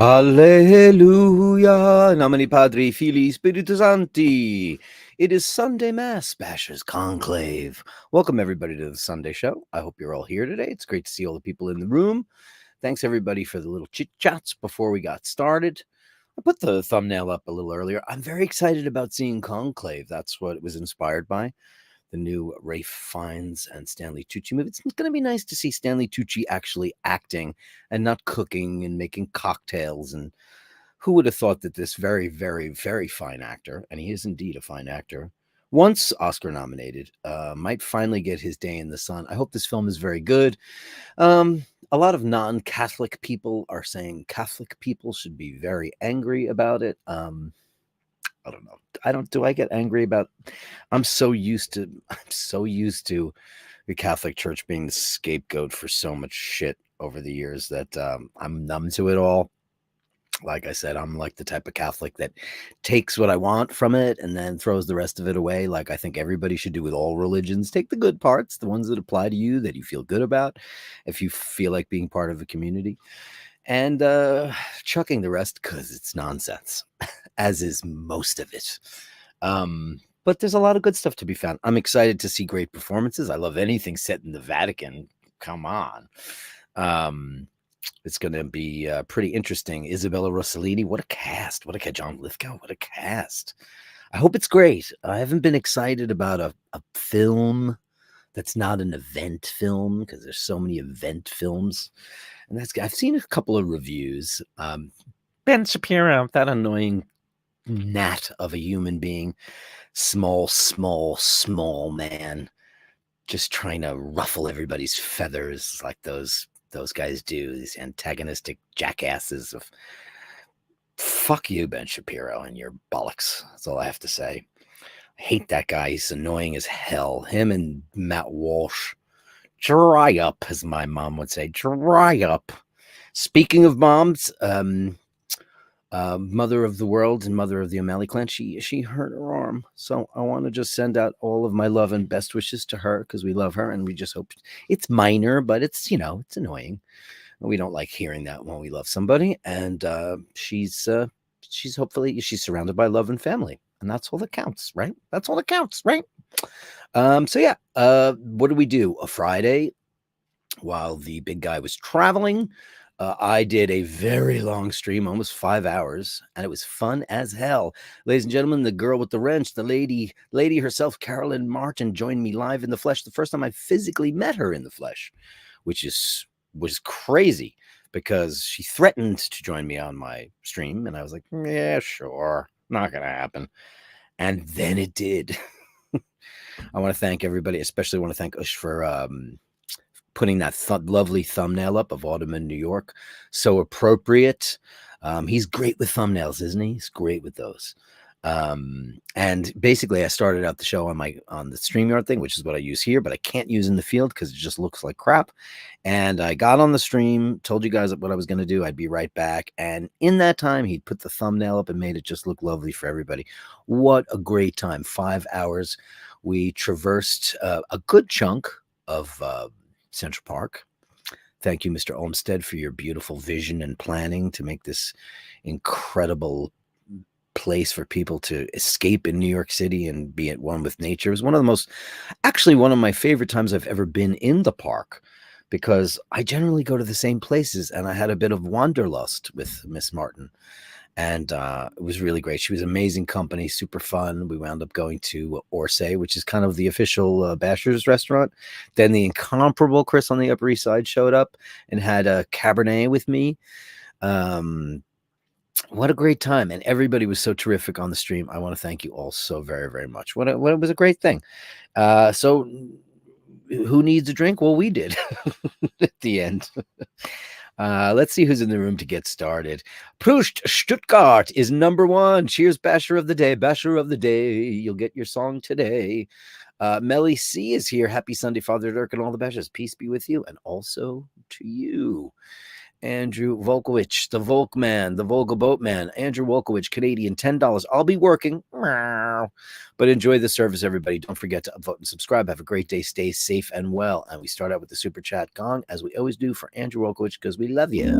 Alleluia, nomine Padri, Filii, Spiritus Sancti. It is Sunday Mass, Bashers Conclave. Welcome, everybody, to the Sunday show. I hope you're all here today. It's great to see all the people in the room. Thanks, everybody, for the little chit-chats before we got started. I put the thumbnail up a little earlier. I'm very excited about seeing Conclave. That's what it was inspired by. The new Ralph Fiennes and Stanley Tucci movie. It's going to be nice to see Stanley Tucci actually acting and not cooking and making cocktails. And who would have thought that this very, very, very fine actor, and he is indeed a fine actor, once Oscar nominated, might finally get his day in the sun. I hope this film is very good. A lot of non-Catholic people are saying Catholic people should be very angry about it. I don't know. Do I get angry about, I'm so used to the Catholic Church being the scapegoat for so much shit over the years that I'm numb to it all. Like I said, I'm like the type of Catholic that takes what I want from it and then throws the rest of it away. Like I think everybody should do with all religions. Take the good parts, the ones that apply to you, that you feel good about, if you feel like being part of a community, and chucking the rest because it's nonsense, as is most of it. But there's a lot of good stuff to be found. I'm excited to see great performances. I love anything set in the Vatican. Come on. It's going to be pretty interesting. Isabella Rossellini, what a cast. What a John Lithgow, what a cast. I hope it's great. I haven't been excited about a film that's not an event film, because there's so many event films. And I've seen a couple of reviews. Ben Shapiro, that annoying gnat of a human being, small man, just trying to ruffle everybody's feathers like those guys do, these antagonistic jackasses of, fuck you, Ben Shapiro, and your bollocks. That's all I have to say. I hate that guy. He's annoying as hell. Him and Matt Walsh. Dry up, as my mom would say. Dry up. Speaking of moms, mother of the world and mother of the O'Malley clan, she hurt her arm. So I want to just send out all of my love and best wishes to her, because we love her and we just hope it's minor, but it's, it's annoying. We don't like hearing that when we love somebody. And she's hopefully, she's surrounded by love and family. And that's all that counts, right? That's all that counts, right? So yeah, what did we do? A Friday, while the big guy was traveling, I did a very long stream, almost 5 hours, and it was fun as hell. Ladies and gentlemen, the girl with the wrench, the lady herself, Carolyn Martin, joined me live in the flesh. The first time I physically met her in the flesh, which was crazy, because she threatened to join me on my stream, and I was like, yeah, sure, not gonna happen. And then it did. I want to thank everybody, especially want to thank Ush for putting that lovely thumbnail up of Autumn in New York. So appropriate. He's great with thumbnails, isn't he? He's great with those. And basically I started out the show on the StreamYard thing, which is what I use here, but I can't use in the field because it just looks like crap. And I got on the stream, told you guys what I was going to do. I'd be right back. And in that time, he'd put the thumbnail up and made it just look lovely for everybody. What a great time. 5 hours. We traversed a good chunk of Central Park. Thank you, Mr. Olmsted, for your beautiful vision and planning to make this incredible place for people to escape in New York City and be at one with nature. It was one of my favorite times I've ever been in the park, because I generally go to the same places, and I had a bit of wanderlust with Miss Martin. And it was really great. She was amazing company, super fun. We wound up going to Orsay, which is kind of the official Bashers restaurant. Then the incomparable Chris on the Upper East Side showed up and had a Cabernet with me. What a great time. And everybody was so terrific on the stream. I want to thank you all so very, very much. It was a great thing. So who needs a drink? Well, we did at the end. Let's see who's in the room to get started. Proust Stuttgart is number one. Cheers, Basher of the Day. Basher of the Day. You'll get your song today. Melly C is here. Happy Sunday, Father Dirk, and all the Bashers. Peace be with you, and also to you. Andrew Volkowicz, the Volkman, the Volga Boatman. Andrew Volkowicz, Canadian, $10. I'll be working. But enjoy the service, everybody. Don't forget to upvote and subscribe. Have a great day. Stay safe and well. And we start out with the Super Chat gong, as we always do, for Andrew Volkowicz, because we love you.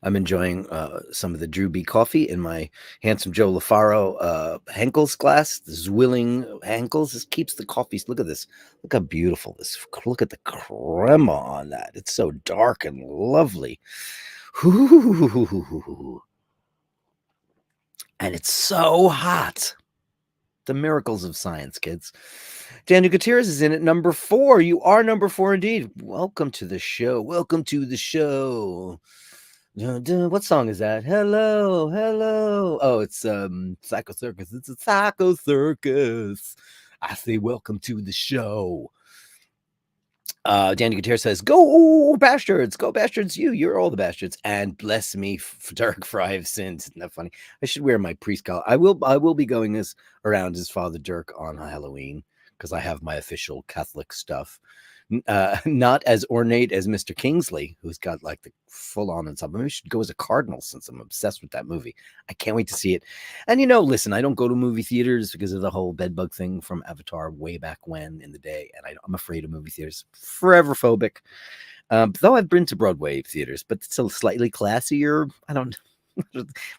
I'm enjoying some of the Drew B coffee in my Handsome Joe LaFaro Henkel's glass. The Zwilling Henkel's. This keeps the coffee. Look at this. Look how beautiful this. Look at the crema on that. It's so dark and lovely. Ooh. And it's so hot. The miracles of science, kids. Daniel Gutierrez is in at number 4. You are number 4 indeed. Welcome to the show. Welcome to the show. What song is that? Hello, hello. Oh, it's Psycho Circus. It's a Psycho Circus. I say welcome to the show. Danny Gutierrez says, "Go Bastards, go Bastards! You're all the bastards." And bless me, Dirk, for I have sinned. Isn't that funny? I should wear my priest collar. I will be going around as Father Dirk on Halloween because I have my official Catholic stuff. Not as ornate as Mr. Kingsley, who's got like the full on and something. Maybe I should go as a cardinal since I'm obsessed with that movie. I can't wait to see it. And listen, I don't go to movie theaters because of the whole bedbug thing from Avatar way back when in the day, and I'm afraid of movie theaters. Forever phobic. Though I've been to Broadway theaters, but it's a slightly classier. I don't.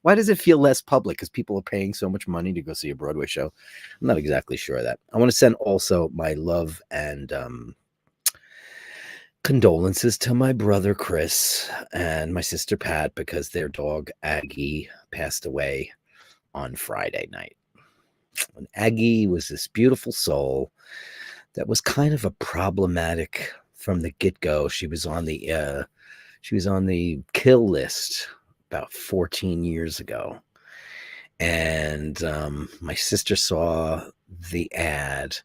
Why does it feel less public? Because people are paying so much money to go see a Broadway show. I'm not exactly sure of that. I want to send also my love and condolences to my brother Chris and my sister Pat because their dog Aggie passed away on Friday night. And Aggie was this beautiful soul that was kind of a problematic from the get-go. She was on the kill list about 14 years ago. And my sister saw the ad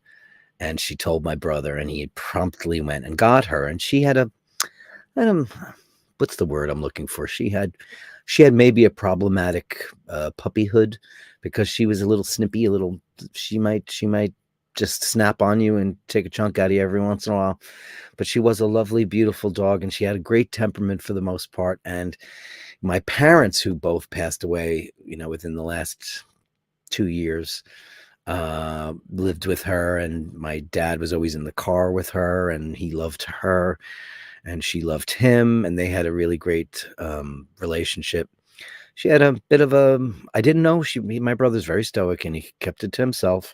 and she told my brother, and he promptly went and got her. And she had what's the word I'm looking for? She had maybe a problematic puppyhood because she was a little snippy, she might just snap on you and take a chunk out of you every once in a while. But she was a lovely, beautiful dog, and she had a great temperament for the most part. And my parents, who both passed away, within the last 2 years, lived with her, and my dad was always in the car with her, and he loved her and she loved him, and they had a really great relationship. She had a bit of I didn't know my brother's very stoic and he kept it to himself.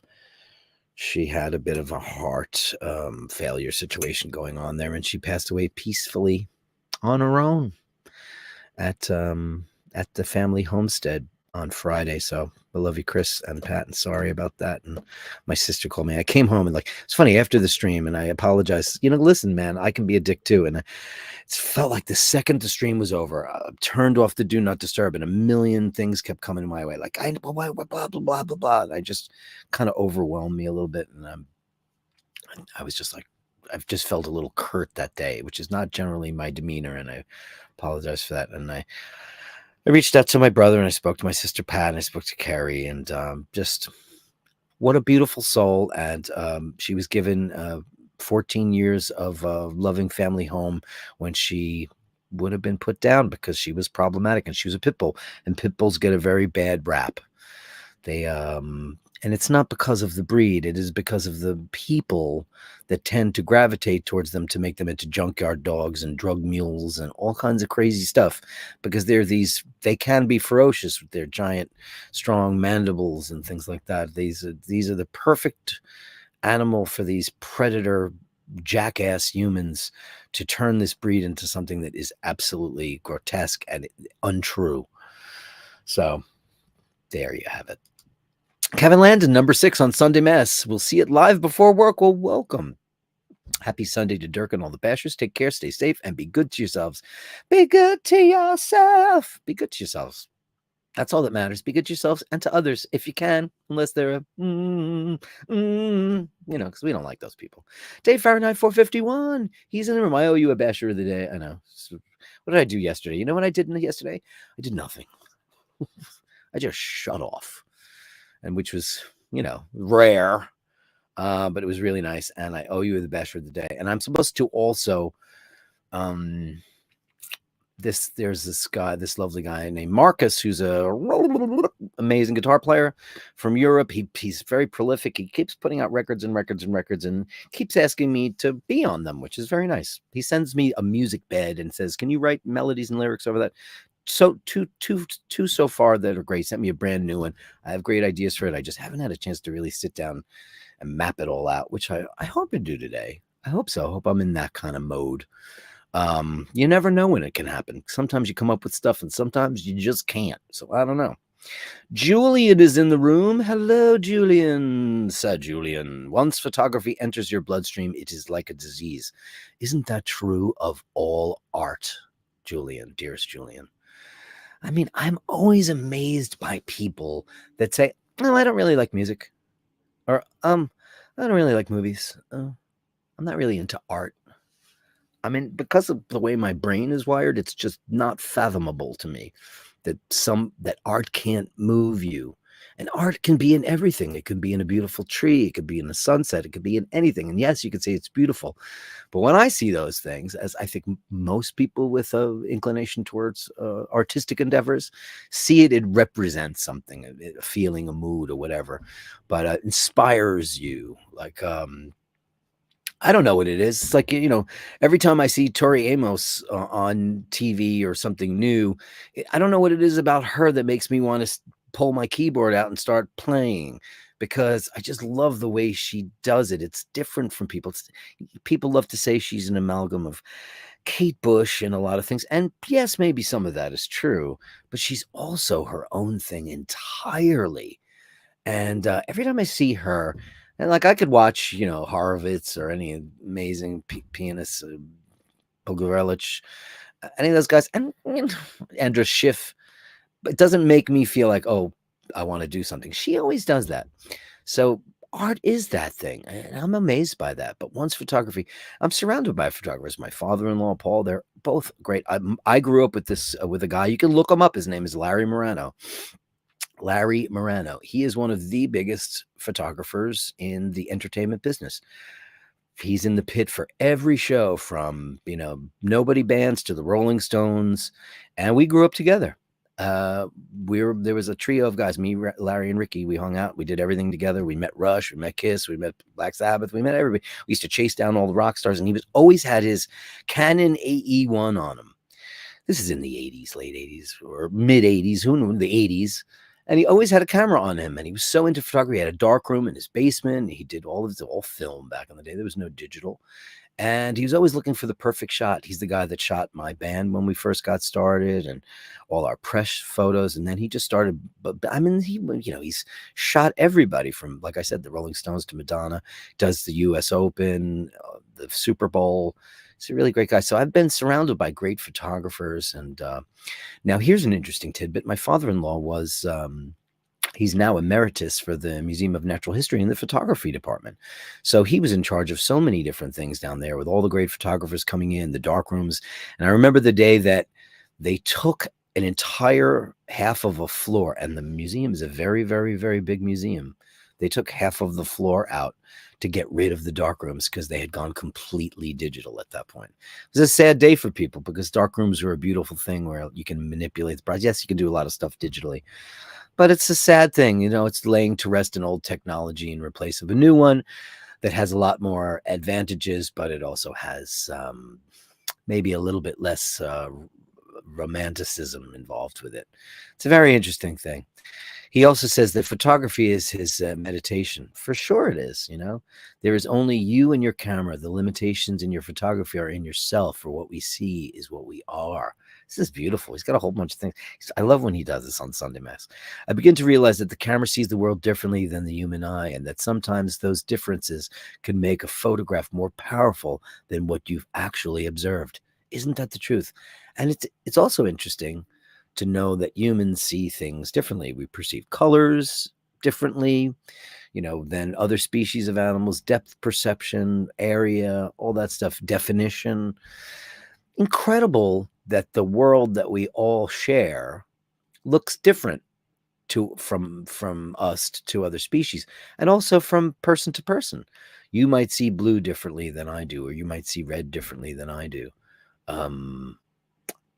She had a bit of a heart failure situation going on there, and she passed away peacefully on her own at the family homestead on Friday. So I love you, Chris and Pat, and sorry about that. And my sister called me. I came home and it's funny after the stream, and I apologized. Listen, man, I can be a dick too. And it felt like the second the stream was over, I turned off the do not disturb, and a million things kept coming my way. Like blah blah blah blah blah blah. And I just kind of overwhelmed me a little bit, and I was just like, I've just felt a little curt that day, which is not generally my demeanor, and I apologize for that. And I reached out to my brother, and I spoke to my sister Pat, and I spoke to Carrie, and just what a beautiful soul. And she was given 14 years of loving family home when she would have been put down because she was problematic, and she was a pit bull, and pit bulls get a very bad rap. They and it's not because of the breed, it is because of the people that tend to gravitate towards them to make them into junkyard dogs and drug mules and all kinds of crazy stuff, because they can be ferocious with their giant, strong mandibles and things like that. These are the perfect animal for these predator jackass humans to turn this breed into something that is absolutely grotesque and untrue. So there you have it. Kevin Landon, number 6 on Sunday Mass. We'll see it live before work. Well, welcome. Happy Sunday to Dirk and all the bashers. Take care, stay safe, and be good to yourselves. Be good to yourself. Be good to yourselves. That's all that matters. Be good to yourselves and to others if you can, unless they're because we don't like those people. Dave Fahrenheit 451. He's in the room. I owe you a basher of the day. I know. What did I do yesterday? You know what I did yesterday? I did nothing. I just shut off. And which was, rare, but it was really nice. And I owe you the best for the day. And I'm supposed to also, there's this lovely guy named Marcus, who's a amazing guitar player from Europe. He's very prolific. He keeps putting out records and records and records, and keeps asking me to be on them, which is very nice. He sends me a music bed and says, "Can you write melodies and lyrics over that?" so two so far that are great. Sent me a brand new one. I have great ideas for it. I just haven't had a chance to really sit down and map it all out, which I hope to do today. I hope so. I hope I'm in that kind of mode. You never know when it can happen. Sometimes you come up with stuff and sometimes you just can't. So I don't know. Julian is in the room. Hello, Julian. Said Julian. Once photography enters your bloodstream, it is like a disease. Isn't that true of all art, Julian, dearest Julian? I mean, I'm always amazed by people that say, "No, I don't really like music," or I don't really like movies. I'm not really into art. I mean, because of the way my brain is wired, it's just not fathomable to me that art can't move you. And art can be in everything. It could be in a beautiful tree, it could be in a sunset, it could be in anything. And yes, you could say it's beautiful. But when I see those things, as I think most people with a inclination towards artistic endeavors see it, it represents something, a feeling, a mood, or whatever. But inspires you, like I don't know what it is. It's like, every time I see Tori Amos on TV or something new, I don't know what it is about her that makes me want to pull my keyboard out and start playing, because I just love the way she does it. It's different from people. People love to say she's an amalgam of Kate Bush and a lot of things. And yes, maybe some of that is true, but she's also her own thing entirely. And every time I see her, and like I could watch, Horowitz or any amazing pianists, Pogorelich, any of those guys, and Andrus Schiff, but it doesn't make me feel like, oh, I want to do something. She always does that. So art is that thing, and I'm amazed by that. But once photography, I'm surrounded by photographers. My father-in-law, Paul, they're both great. I grew up with a guy. You can look him up. His name is Larry Morano. Larry Morano. He is one of the biggest photographers in the entertainment business. He's in the pit for every show, from, nobody bands to the Rolling Stones. And we grew up together. There was a trio of guys, me, Larry, and Ricky. We hung out. We did everything together. We met Rush. We met Kiss. We met Black Sabbath. We met everybody. We used to chase down all the rock stars. And he always had his Canon AE1 on him. This is in the 80s, late 80s or mid 80s. Who knew? The 80s. And he always had a camera on him, and he was so into photography. He had a dark room in his basement. He did all film back in the day. There was no digital. And he was always looking for the perfect shot. He's the guy that shot my band when we first got started and all our press photos. And then he just started, but I mean, he's shot everybody from, like I said, the Rolling Stones to Madonna, does the US Open, the Super Bowl. He's a really great guy. So I've been surrounded by great photographers. And now here's an interesting tidbit. My father-in-law was, he's now emeritus for the Museum of Natural History in the photography department. So he was in charge of so many different things down there with all the great photographers coming in, the dark rooms. And I remember the day that they took an entire half of a floor, and the museum is a very, very, very big museum. They took half of the floor out to get rid of the dark rooms because they had gone completely digital at that point. It was a sad day for people because dark rooms are a beautiful thing where you can manipulate the price. Yes, you can do a lot of stuff digitally, but it's a sad thing. It's laying to rest an old technology in replace of a new one that has a lot more advantages, but it also has maybe a little bit less romanticism involved with it. It's a very interesting thing. He also says that photography is his meditation. For sure it is, There is only you and your camera. The limitations in your photography are in yourself, for what we see is what we are. This is beautiful. He's got a whole bunch of things. I love when he does this on Sunday Mass. I begin to realize that the camera sees the world differently than the human eye, and that sometimes those differences can make a photograph more powerful than what you've actually observed. Isn't that the truth? And it's also interesting to know that humans see things differently. We perceive colors differently, than other species of animals, depth perception, area, all that stuff, definition. Incredible that the world that we all share looks different from us to other species, and also from person to person. You might see blue differently than I do, or you might see red differently than I do.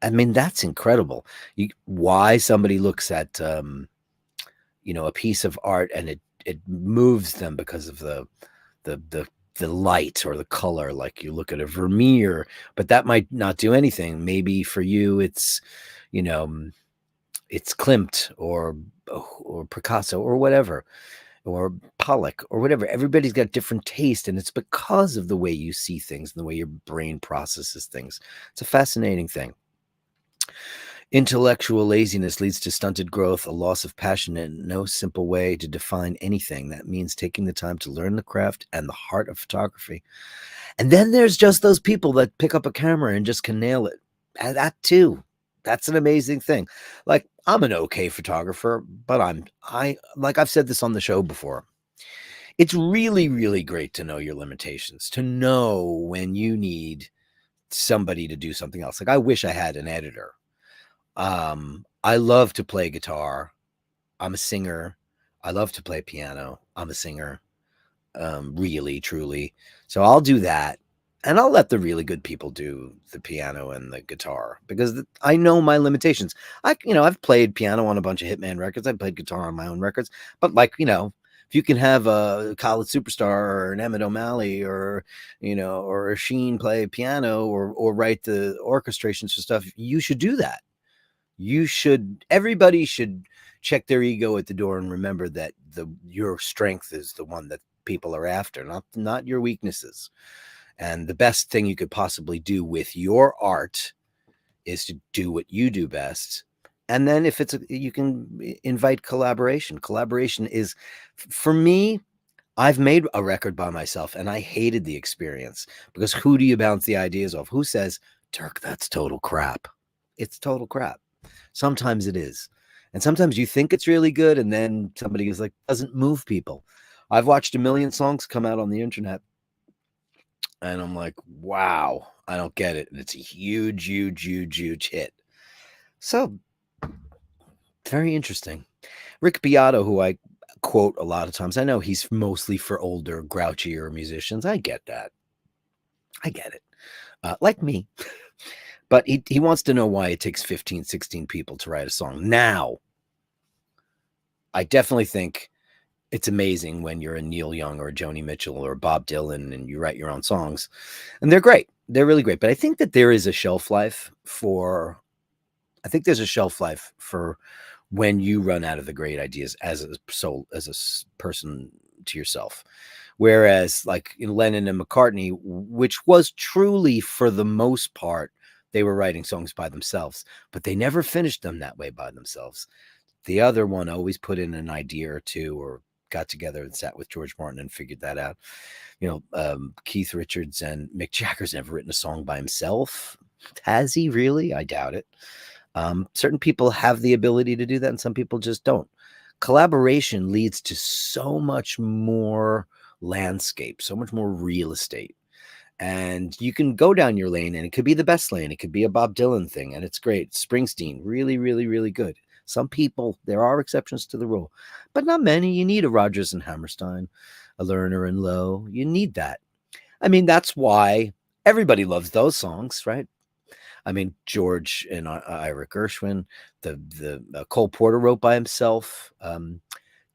I mean, that's incredible. Why somebody looks at, a piece of art and it moves them because of the the light or the color. Like you look at a Vermeer, but that might not do anything. Maybe for you, it's, you know, it's Klimt or Picasso or whatever, or Pollock or whatever. Everybody's got different taste, and it's because of the way you see things and the way your brain processes things. It's a fascinating thing. Intellectual laziness leads to stunted growth, a loss of passion, and no simple way to define anything. That means taking the time to learn the craft and the heart of photography. And then there's just those people that pick up a camera and just can nail it. And that too. That's an amazing thing. Like, I'm an okay photographer, but I like I've said this on the show before. It's really, really great to know your limitations, to know when you need somebody to do something else. Like, I wish I had an editor. I love to play guitar. I'm a singer. I love to play piano. I'm a singer. Really, truly. So I'll do that. And I'll let the really good people do the piano and the guitar because I know my limitations. I've played piano on a bunch of Hitman records. I've played guitar on my own records. But if you can have a Khaled Superstar or an Emmett O'Malley or a Sheen play piano or write the orchestrations for stuff, you should do that. Everybody should check their ego at the door and remember that your strength is the one that people are after, not your weaknesses. And the best thing you could possibly do with your art is to do what you do best. And then if you can invite collaboration. Collaboration is, for me, I've made a record by myself and I hated the experience because who do you bounce the ideas off? Who says, Dirk, that's total crap? It's total crap. Sometimes it is. And sometimes you think it's really good and then somebody is like, doesn't move people. I've watched a million songs come out on the internet and I'm like, wow, I don't get it. And it's a huge, huge, huge, huge hit. So very interesting. Rick Beato, who I quote a lot of times, I know he's mostly for older, grouchier musicians. I get that. I get it. Like me. But he wants to know why it takes 15, 16 people to write a song. Now, I definitely think it's amazing when you're a Neil Young or a Joni Mitchell or Bob Dylan and you write your own songs. And they're great. They're really great. But I think that there is a shelf life for when you run out of the great ideas as a person to yourself. Whereas like in Lennon and McCartney, which was truly for the most part, they were writing songs by themselves, but they never finished them that way by themselves. The other one always put in an idea or two or got together and sat with George Martin and figured that out. Keith Richards and Mick Jagger's never written a song by himself. Has he really? I doubt it. Certain people have the ability to do that and some people just don't. Collaboration leads to so much more landscape, so much more real estate. And you can go down your lane and it could be the best lane. It could be a Bob Dylan thing and it's great. Springsteen, really, really, really good. Some people, there are exceptions to the rule, but not many. You need a Rodgers and Hammerstein, a Lerner and Lowe. You need that. I mean, that's why everybody loves those songs, right? I mean, George and Ira Gershwin, the Cole Porter wrote by himself.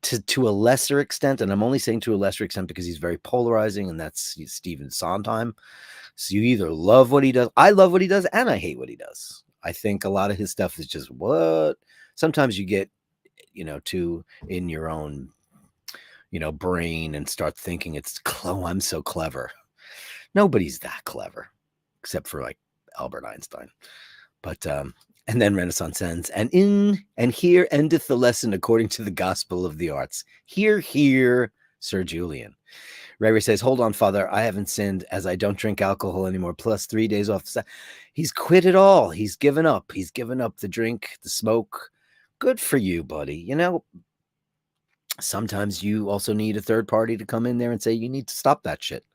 To a lesser extent, and I'm only saying to a lesser extent because he's very polarizing, and that's Stephen Sondheim. So you either love what he does, I love what he does, and I hate what he does. I think a lot of his stuff is just what. Sometimes you get, too in your own, brain and start thinking I'm so clever. Nobody's that clever, except for like Albert Einstein. But and then Renaissance ends, and here endeth the lesson according to the gospel of the arts. Hear, Sir Julian. Ray says, hold on, Father, I haven't sinned as I don't drink alcohol anymore, plus 3 days off. He's quit it all. He's given up. He's given up the drink, the smoke. Good for you, buddy. Sometimes you also need a third party to come in there and say, you need to stop that shit.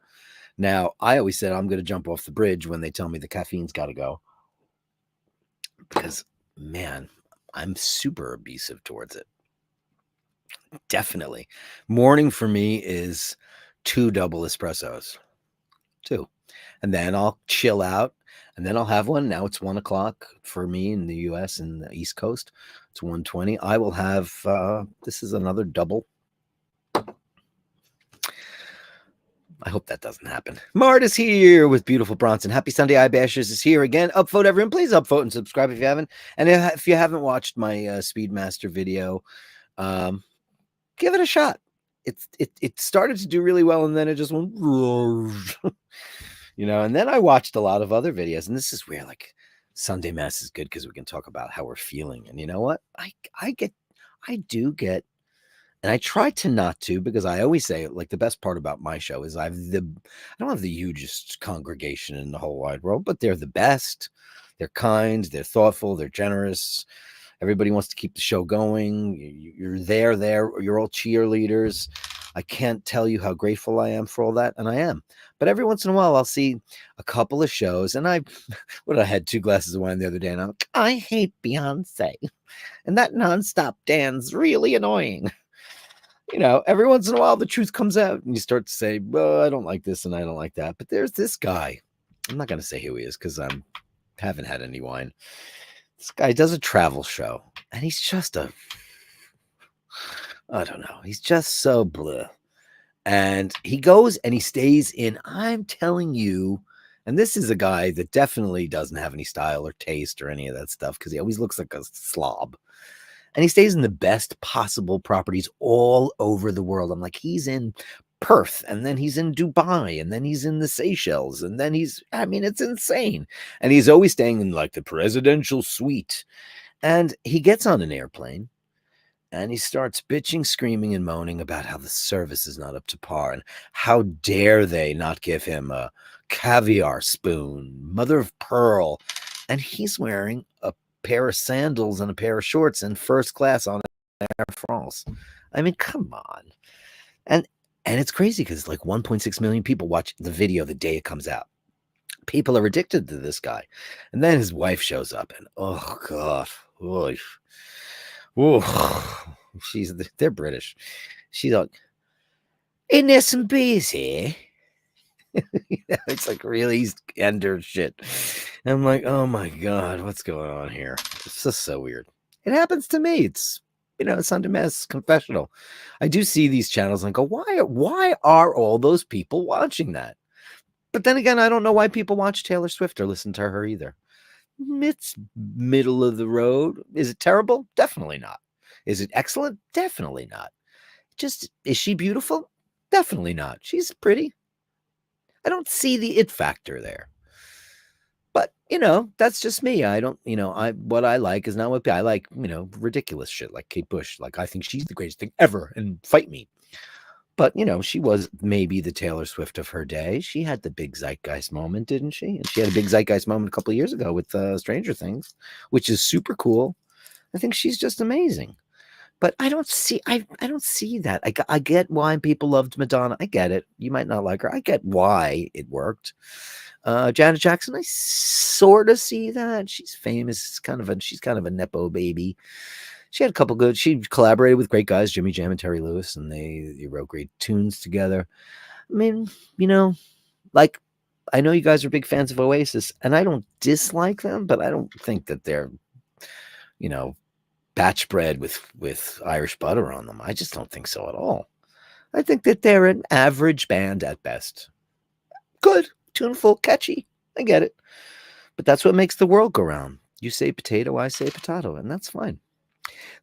Now, I always said I'm going to jump off the bridge when they tell me the caffeine's got to go. Because, man, I'm super abusive towards it. Definitely. Morning for me is 2 double espressos. 2. And then I'll chill out. And then I'll have one. Now it's 1 o'clock for me in the US and the East Coast. It's 1:20. I will have, this is another double. I hope that doesn't happen. Mart is here with beautiful Bronson. Happy Sunday, iBashers is here again. Upvote, everyone. Please upvote and subscribe if you haven't. And if you haven't watched my Speedmaster video, give it a shot. It started to do really well, and then it just went, and then I watched a lot of other videos, and this is where like Sunday Mass is good because we can talk about how we're feeling. And you know what? I do get, and I try to not to, because I always say, like, the best part about my show is I don't have the hugest congregation in the whole wide world, but they're the best. They're kind, they're thoughtful, they're generous. Everybody wants to keep the show going. You're there. You're all cheerleaders. I can't tell you how grateful I am for all that, and I am. But every once in a while, I'll see a couple of shows, and I had 2 glasses of wine the other day, and I'm like, I hate Beyonce, and that nonstop dance really annoying. Every once in a while, the truth comes out, and you start to say, well, I don't like this, and I don't like that. But there's this guy. I'm not going to say who he is, because I haven't had any wine. This guy does a travel show, and he's just I don't know. He's just so bleh. And he goes and he stays in, I'm telling you, and this is a guy that definitely doesn't have any style or taste or any of that stuff, because he always looks like a slob. And he stays in the best possible properties all over the world. I'm like, he's in Perth, and then he's in Dubai, and then he's in the Seychelles, and then it's insane. And he's always staying in like the presidential suite. And he gets on an airplane, and he starts bitching, screaming, and moaning about how the service is not up to par, and how dare they not give him a caviar spoon, mother of pearl. And he's wearing a pair of sandals and a pair of shorts in first class on Air France. I mean, come on. And it's crazy because like 1.6 million people watch the video the day it comes out. People are addicted to this guy. And then his wife shows up, and oh God. They're British. She's like, isn't there some beers here? It's like really ender shit. And I'm like, oh my God, what's going on here? It's just so weird. It happens to me. It's Sunday Mass confessional. I do see these channels and go, why are all those people watching that? But then again, I don't know why people watch Taylor Swift or listen to her either. It's middle of the road. Is it terrible? Definitely not. Is it excellent? Definitely not. Just, is she beautiful? Definitely not. She's pretty. I don't see the it factor there. But, that's just me. I don't, what I like is not what I like, ridiculous shit like Kate Bush. Like, I think she's the greatest thing ever, and fight me. But, she was maybe the Taylor Swift of her day. She had the big zeitgeist moment, didn't she? And she had a big zeitgeist moment a couple of years ago with Stranger Things, which is super cool. I think she's just amazing. But I don't see that. I get why people loved Madonna. I get it. You might not like her. I get why it worked. Janet Jackson, I sort of see that. She's famous. She's kind of a nepo baby. She had a couple good. She collaborated with great guys, Jimmy Jam and Terry Lewis, and they wrote great tunes together. I mean, like, I know you guys are big fans of Oasis, and I don't dislike them, but I don't think that they're, batch bread with Irish butter on them. I just don't think so at all. I think that they're an average band at best. Good, tuneful, catchy. I get it. But that's what makes the world go round. You say potato, I say potato, and that's fine.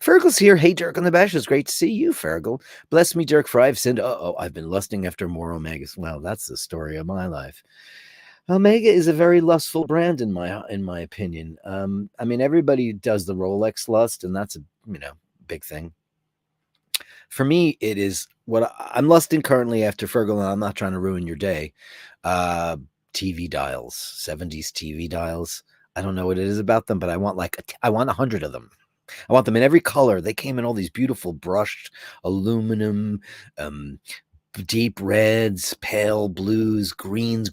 Fergal's here. Hey, Dirk on the Bash. It's great to see you, Fergal. Bless me, Dirk, for I've sinned. I've been lusting after more Omegas. Well, that's the story of my life. Omega is a very lustful brand in my opinion. I mean, everybody does the Rolex lust, and that's a big thing. For me, it is what I'm lusting currently after Fergal, and I'm not trying to ruin your day. TV dials, 70s TV dials. I don't know what it is about them, but I want 100 of them. I want them in every color. They came in all these beautiful brushed aluminum, deep reds, pale blues, greens,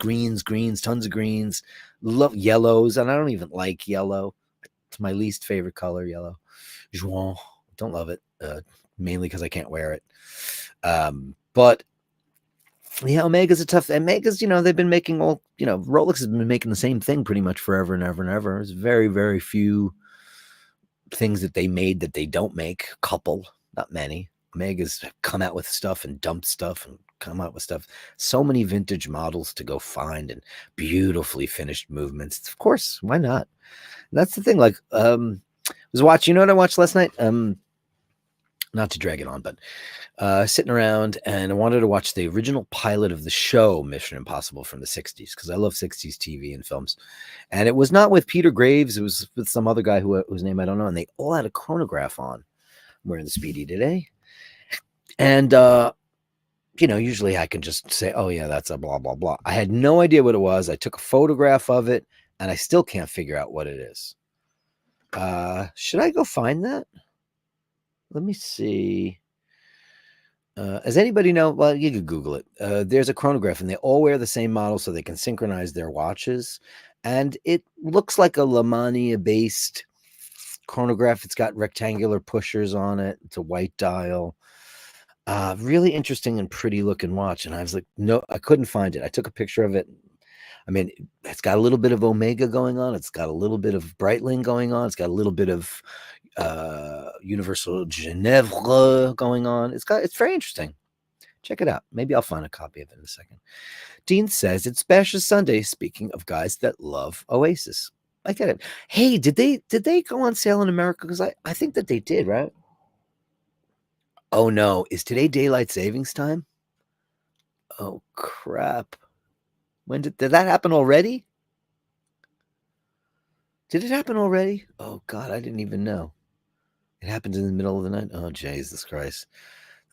tons of greens, love yellows, and I don't even like yellow. It's my least favorite color, yellow. Juin, don't love it, mainly because I can't wear it. But yeah, Omega's a tough. Omega's, they've been making Rolex has been making the same thing pretty much forever and ever and ever. There's very, very few things that they made that they don't make. A couple, not many. Omega's come out with stuff and dumped stuff and come out with stuff. So many vintage models to go find and beautifully finished movements. Of course, why not? And that's the thing. Like, was watching. You know what I watched last night? Not to drag it on, but sitting around, and I wanted to watch the original pilot of the show Mission Impossible from the 60s, because I love 60s TV and films. And it was not with Peter Graves, it was with some other guy whose name I don't know, and they all had a chronograph on. I'm wearing the Speedy today. And usually I can just say, oh yeah, that's a blah blah blah. I had no idea what it was. I took a photograph of it, and I still can't figure out what it is. Should I go find that? Let me see. Does anybody know? Well, you could Google it. There's a chronograph, and they all wear the same model so they can synchronize their watches. And it looks like a Lamania-based chronograph. It's got rectangular pushers on it. It's a white dial. Really interesting and pretty looking watch. And I was like, no, I couldn't find it. I took a picture of it. I mean, it's got a little bit of Omega going on. It's got a little bit of Breitling going on. It's got a little bit of Universal Genève going on. It's very interesting. Check it out. Maybe I'll find a copy of it in a second. Dean says it's Bashes Sunday. Speaking of guys that love Oasis, I get it. Hey, did they go on sale in America? Because I think that they did, right? Oh no, is today daylight savings time? Oh crap. When did that happen already? Did it happen already? Oh God, I didn't even know. It happened in the middle of the night. Oh Jesus Christ.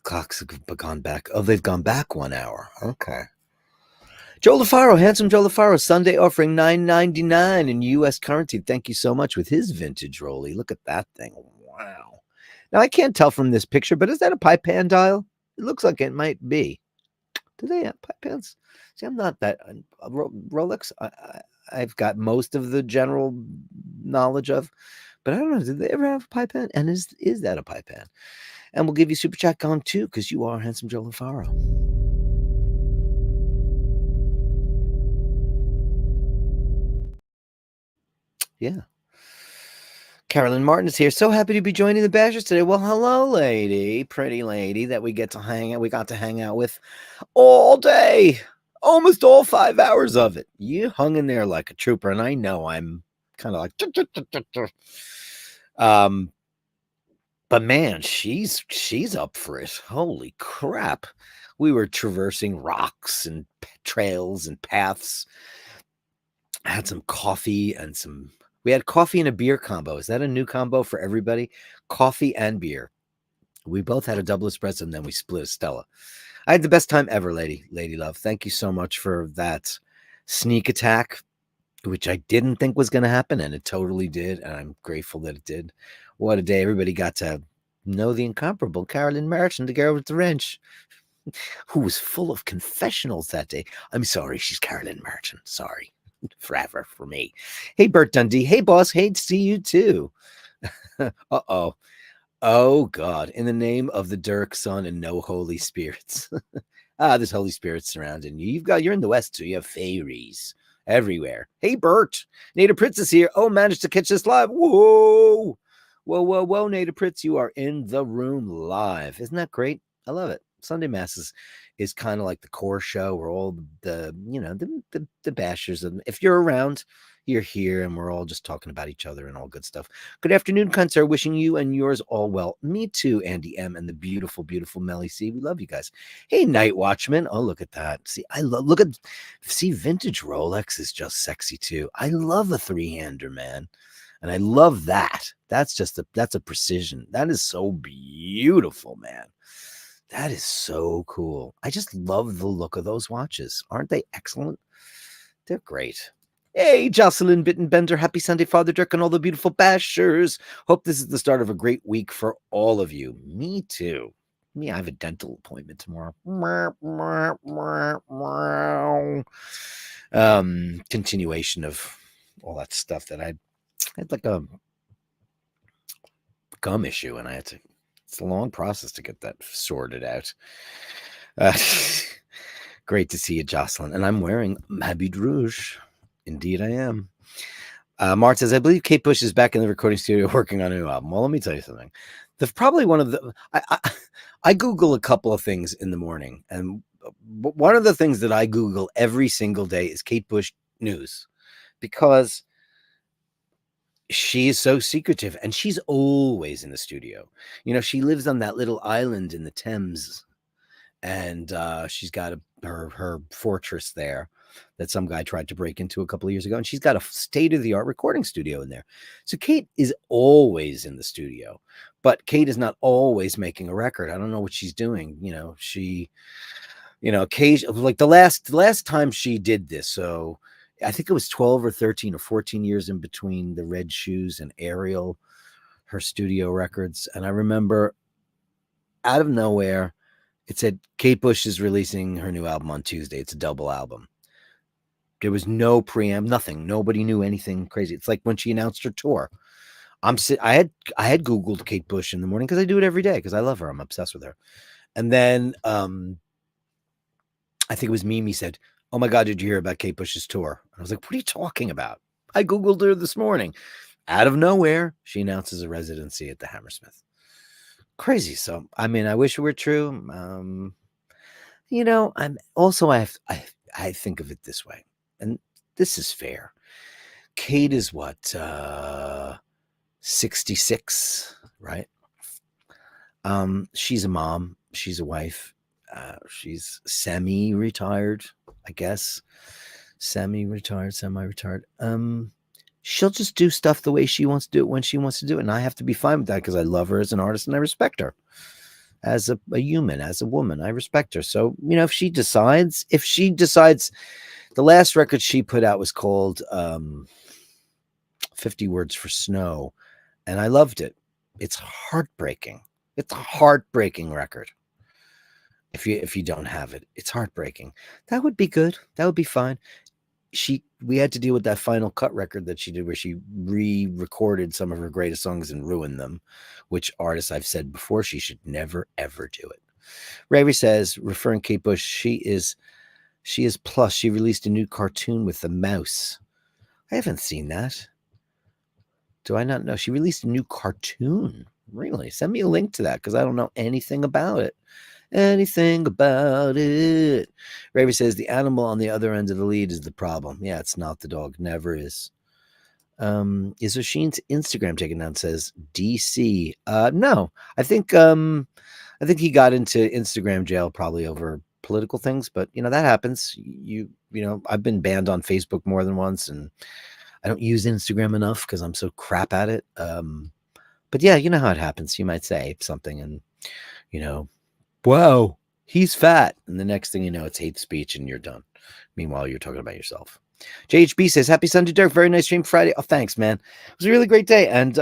Clocks have gone back. Oh, they've gone back 1 hour. Okay. Joe LaFaro, handsome Joe LaFaro, Sunday offering $9.99 in U.S. currency. Thank you so much with his vintage rollie. Look at that thing. Wow. Now, I can't tell from this picture, but is that a pipe pan dial? It looks like it might be. Do they have pipe pans? See, I'm not that. Rolex, I've got most of the general knowledge of, but I don't know. Did they ever have a pipe pan? And is that a pipe pan? And we'll give you Super Chat gone too, because you are handsome Joe LaFaro. Yeah. Carolyn Martin is here. So happy to be joining the Bashers today. Well, hello, lady, pretty lady that we got to hang out with all day, almost all 5 hours of it. You hung in there like a trooper, and I know I'm kind of like, but man, she's up for it. Holy crap! We were traversing rocks and trails and paths. I had some coffee and we had coffee and a beer combo. Is that a new combo for everybody? Coffee and beer. We both had a double espresso, and then we split a Stella. I had the best time ever, lady love. Thank you so much for that sneak attack, which I didn't think was going to happen, and it totally did, and I'm grateful that it did. What a day. Everybody got to know the incomparable Carolyn Merchant, the girl with the wrench, who was full of confessionals that day. I'm sorry, she's Carolyn Merchant. Sorry. Forever for me. Hey, Bert Dundee. Hey, boss. Hate to see you too. Uh-oh. Oh, God. In the name of the Dirk, Son, and no Holy Spirits. There's Holy Spirits surrounding you. You're in the West, so you have fairies everywhere. Hey, Bert. Native Prince is here. Oh, managed to catch this live. Whoa. Whoa, Native Prince. You are in the room live. Isn't that great? I love it. Sunday Masses is kind of like the core show where all the bashers, and if you're around, you're here, and we're all just talking about each other and all good stuff. Good afternoon, Kunzer. Wishing you and yours all well. Me too, Andy M. and the beautiful Melly C. We love you guys. Hey, Night Watchman. Oh, look at that. See, vintage Rolex is just sexy too. I love a 3-hander, man. And I love that. That's a precision. That is so beautiful, man. That is so cool. I just love the look of those watches. Aren't they excellent? They're great. Hey, Jocelyn Bittenbender. Happy Sunday, Father Dirk, and all the beautiful bashers. Hope this is the start of a great week for all of you. Me too. I have a dental appointment tomorrow. Continuation of all that stuff that I had, like a gum issue, and it's a long process to get that sorted out. Great to see you, Jocelyn. And I'm wearing Habit Rouge. Indeed, I am. Mart says, I believe Kate Bush is back in the recording studio working on a new album. Well, let me tell you something. Probably one of the I Google a couple of things in the morning, and one of the things that I Google every single day is Kate Bush news, because she is so secretive and she's always in the studio. You know, she lives on that little island in the Thames, and she's got her fortress there that some guy tried to break into a couple of years ago, and she's got a state-of-the-art recording studio in there. So Kate is always in the studio, but Kate is not always making a record. I don't know what she's doing. You know, occasionally, like the last time she did this, so I think it was 12 or 13 or 14 years in between the Red Shoes and Ariel, her studio records. And I remember out of nowhere, it said Kate Bush is releasing her new album on Tuesday. It's a double album. There was no preamp, nothing. Nobody knew anything crazy. It's like when she announced her tour. I had Googled Kate Bush in the morning because I do it every day because I love her. I'm obsessed with her. And then I think it was Mimi said, "Oh my God, did you hear about Kate Bush's tour?" I was like, "What are you talking about?" I Googled her this morning. Out of nowhere, she announces a residency at the Hammersmith. Crazy. So, I mean, I wish it were true. You know, I'm also, I think of it this way, and this is fair. Kate is what, 66, right? She's a mom. She's a wife. She's semi-retired, I guess. Semi-retired. She'll just do stuff the way she wants to do it when she wants to do it. And I have to be fine with that because I love her as an artist and I respect her as a human, as a woman. I respect her. So, you know, if she decides, the last record she put out was called 50 Words for Snow. And I loved it. It's heartbreaking. It's a heartbreaking record. If you don't have it, it's heartbreaking. That would be good. That would be fine. We had to deal with that Final Cut record that she did where she re-recorded some of her greatest songs and ruined them, which artists I've said before, she should never, ever do it. Ravi says, referring Kate Bush, she is plus. She released a new cartoon with the mouse. I haven't seen that. Do I not know? She released a new cartoon. Really? Send me a link to that because I don't know anything about it. Ravi says the animal on the other end of the lead is the problem. Yeah, it's not the dog. Never is. Is Osheen's Instagram taken down? Says DC. No, I think he got into Instagram jail probably over political things, but you know, that happens. You know, I've been banned on Facebook more than once, and I don't use Instagram enough because I'm so crap at it. But yeah, you know how it happens. You might say something and, you know, wow, he's fat. And the next thing you know, it's hate speech and you're done. Meanwhile, you're talking about yourself. JHB says, happy Sunday, Dirk. Very nice stream Friday. Oh, thanks, man. It was a really great day. And,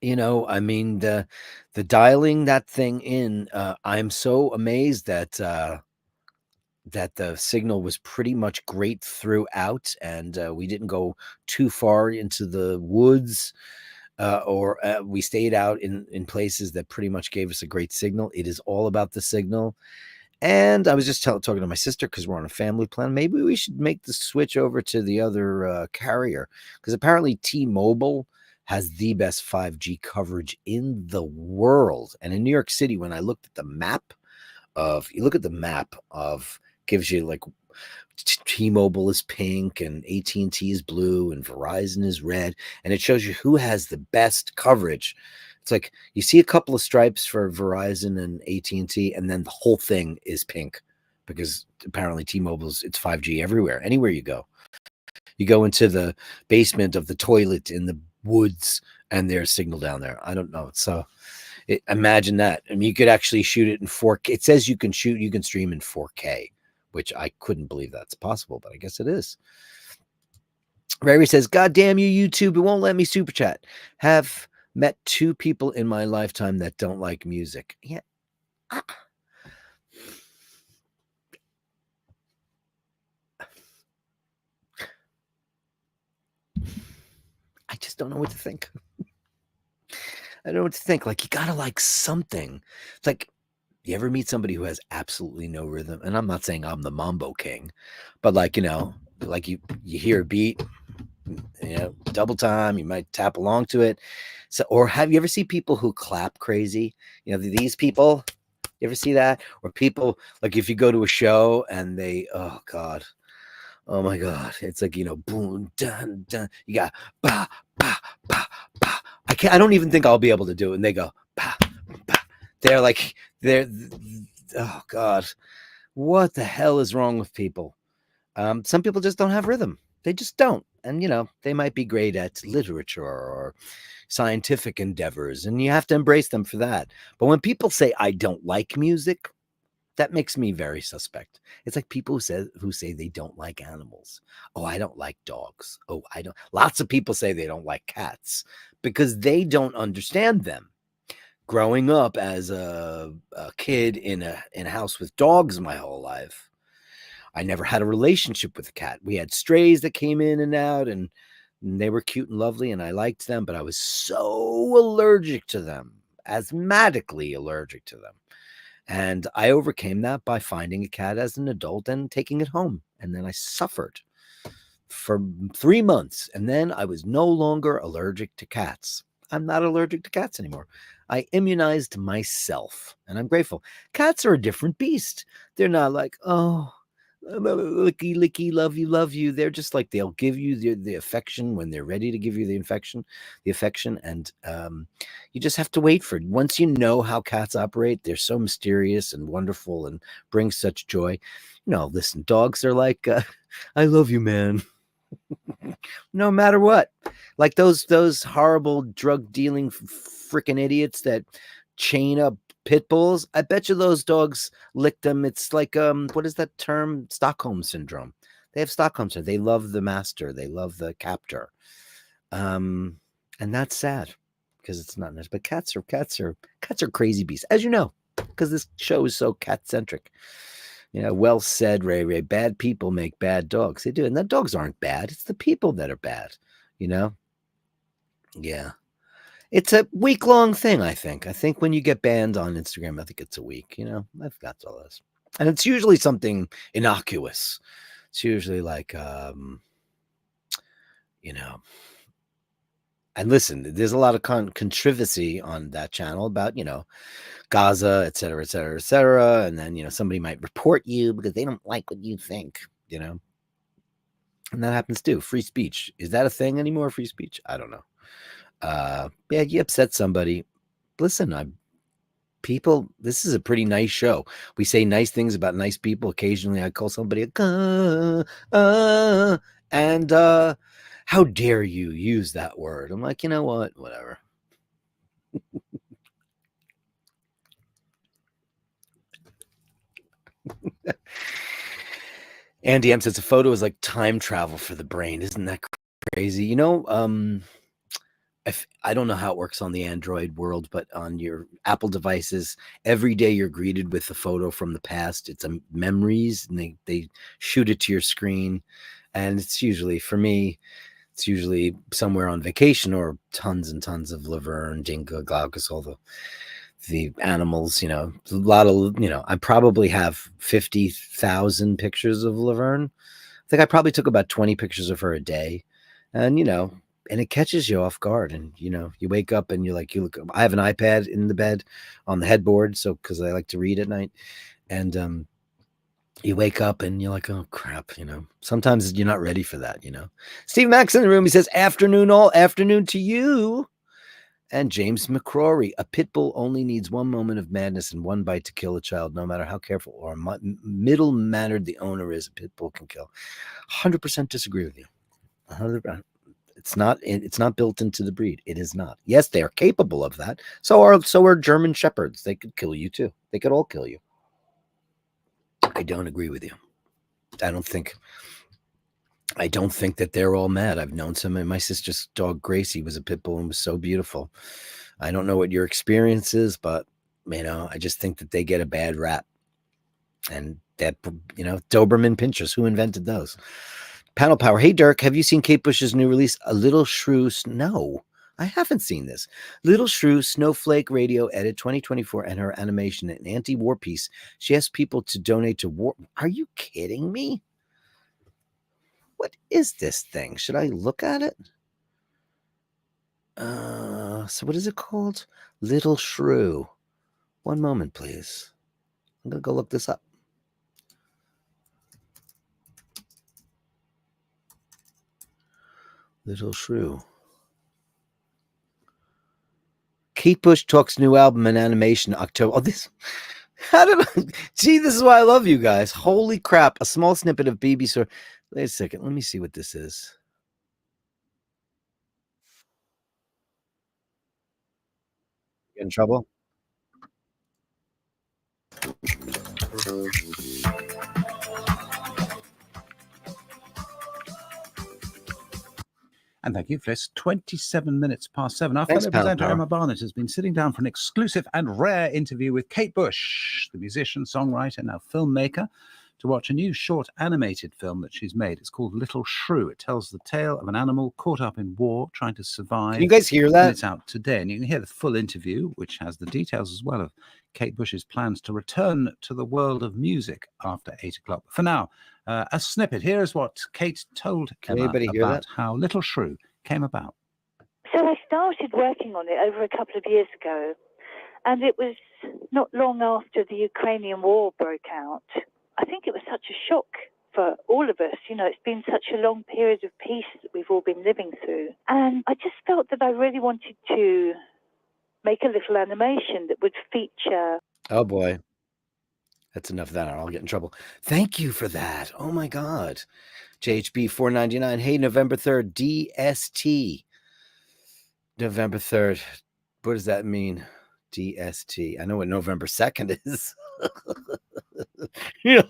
you know, I mean, the dialing that thing in, I'm so amazed that the signal was pretty much great throughout. And we didn't go too far into the woods. Or we stayed out in places that pretty much gave us a great signal. It is all about the signal. And I was just talking to my sister because we're on a family plan. Maybe we should make the switch over to the other carrier because apparently T-Mobile has the best 5G coverage in the world. And in New York City, when I looked at the map gives you like T-Mobile is pink and AT&T is blue and Verizon is red, and it shows you who has the best coverage. It's like you see a couple of stripes for Verizon and AT&T, and then the whole thing is pink because apparently T-Mobile's it's 5G everywhere. Anywhere you go into the basement of the toilet in the woods, and there's signal down there. I don't know. So imagine that. I mean, you could actually shoot it in 4K. It says you can stream in 4K. Which I couldn't believe that's possible, but I guess it is. Rary says, God damn you, YouTube. It won't let me super chat. Have met 2 people in my lifetime that don't like music. Yeah. I just don't know what to think. I don't know what to think. Like, you got to like something. It's like, you ever meet somebody who has absolutely no rhythm? And I'm not saying I'm the mambo king, but like, you know, like you hear a beat double time. You might tap along to it. So, or have you ever see people who clap crazy? These people. You ever see that? Or people like if you go to a show and they, oh God, oh my God, it's like boom, dun, dun. You got ba ba ba ba. I don't even think I'll be able to do it. And they go ba ba. They're like they're, oh God, what the hell is wrong with people? Some people just don't have rhythm. They just don't. And, they might be great at literature or scientific endeavors, and you have to embrace them for that. But when people say, I don't like music, that makes me very suspect. It's like people who say they don't like animals. Oh, I don't like dogs. Oh, I don't. Lots of people say they don't like cats because they don't understand them. Growing up as a kid in a house with dogs my whole life, I never had a relationship with a cat. We had strays that came in and out, and they were cute and lovely, and I liked them, but I was so allergic to them, asthmatically allergic to them. And I overcame that by finding a cat as an adult and taking it home. And then I suffered for 3 months, and then I was no longer allergic to cats. I'm not allergic to cats anymore. I immunized myself, and I'm grateful. Cats are a different beast. They're not like, oh, licky, licky, love you. They're just like they'll give you the affection when they're ready to give you the affection, and you just have to wait for it. Once you know how cats operate, they're so mysterious and wonderful and bring such joy. Listen, dogs are like, I love you, man. No matter what. Like those horrible drug dealing freaking idiots that chain up pit bulls. I bet you those dogs lick them. It's like what is that term? Stockholm syndrome. They have Stockholm syndrome. They love the master. They love the captor. And that's sad because it's not nice. But cats are crazy beasts, as you know, because this show is so cat centric. Well said, Ray Ray. Bad people make bad dogs. They do. And the dogs aren't bad. It's the people that are bad, you know? Yeah. It's a week-long thing, I think. I think when you get banned on Instagram, I think it's a week, I've got all this. And it's usually something innocuous. It's usually like, you know, and listen, there's a lot of controversy on that channel about, Gaza, et cetera, et cetera, et cetera. And then, somebody might report you because they don't like what you think, and that happens too. Free speech. Is that a thing anymore? Free speech? I don't know. Yeah, you upset somebody. Listen, this is a pretty nice show. We say nice things about nice people. Occasionally I call somebody and how dare you use that word? I'm like, you know what? Whatever. Andy M says a photo is like time travel for the brain. Isn't that crazy? I don't know how it works on the Android world, but on your Apple devices, every day you're greeted with a photo from the past. It's memories, and they shoot it to your screen. And it's usually, for me, it's usually somewhere on vacation or tons and tons of Laverne, Dingo, Glaucus, all the animals, a lot of, I probably have 50,000 pictures of Laverne. I think I probably took about 20 pictures of her a day. And, and it catches you off guard. And, you wake up and you look, I have an iPad in the bed on the headboard. So, cause I like to read at night. And, you wake up and you're like, oh crap, sometimes you're not ready for that, Steve Max in the room. He says, all afternoon to you. And James McCrory, a pit bull only needs one moment of madness and one bite to kill a child, no matter how careful or middle-mannered the owner is. A pit bull can kill. 100% disagree with you. 100%. It's not built into the breed. It is not. Yes, they are capable of that. So are German shepherds. They could kill you too. They could all kill you. I don't agree with you. I don't think that they're all mad. I've known some, and my sister's dog Gracie was a pit bull and was so beautiful. I don't know what your experience is, but I just think that they get a bad rap. And that, Doberman pinchers, who invented those? Panel Power. Hey, Dirk, have you seen Kate Bush's new release, A Little Shrew? No, I haven't seen this. Little Shrew Snowflake Radio Edit 2024 and her animation, an anti-war piece. She asked people to donate to war. Are you kidding me? What is this thing? Should I look at it? So what is it called? Little Shrew. One moment, please. I'm gonna go look this up. Little Shrew. Kate Bush talks new album and animation October. Oh, this. How did I? Gee, this is why I love you guys. Holy crap! A small snippet of BB. So, wait a second. Let me see what this is. You in trouble? And thank you, Fliss. 27 minutes past 7. Our Thanks, fellow Panel presenter Power. Emma Barnett has been sitting down for an exclusive and rare interview with Kate Bush, the musician, songwriter, now filmmaker, to watch a new short animated film that she's made. It's called Little Shrew. It tells the tale of an animal caught up in war, trying to survive. Can you guys hear And that? it's out today. And you can hear the full interview, which has the details as well of Kate Bush's plans to return to the world of music after 8 o'clock. For now, a snippet. Here is what Kate told Can Emma anybody hear about that? how Little Shrew came about. So I started working on it over a couple of years ago, and it was not long after the Ukrainian war broke out. I think it was such a shock for all of us. You know, it's been such a long period of peace that we've all been living through. And I just felt that I really wanted to make a little animation that would feature. Oh boy. That's enough of that. I'll get in trouble. Thank you for that. Oh my God. JHB 499. Hey, November 3rd, DST. November 3rd. What does that mean? DST. I know what November 2nd is. You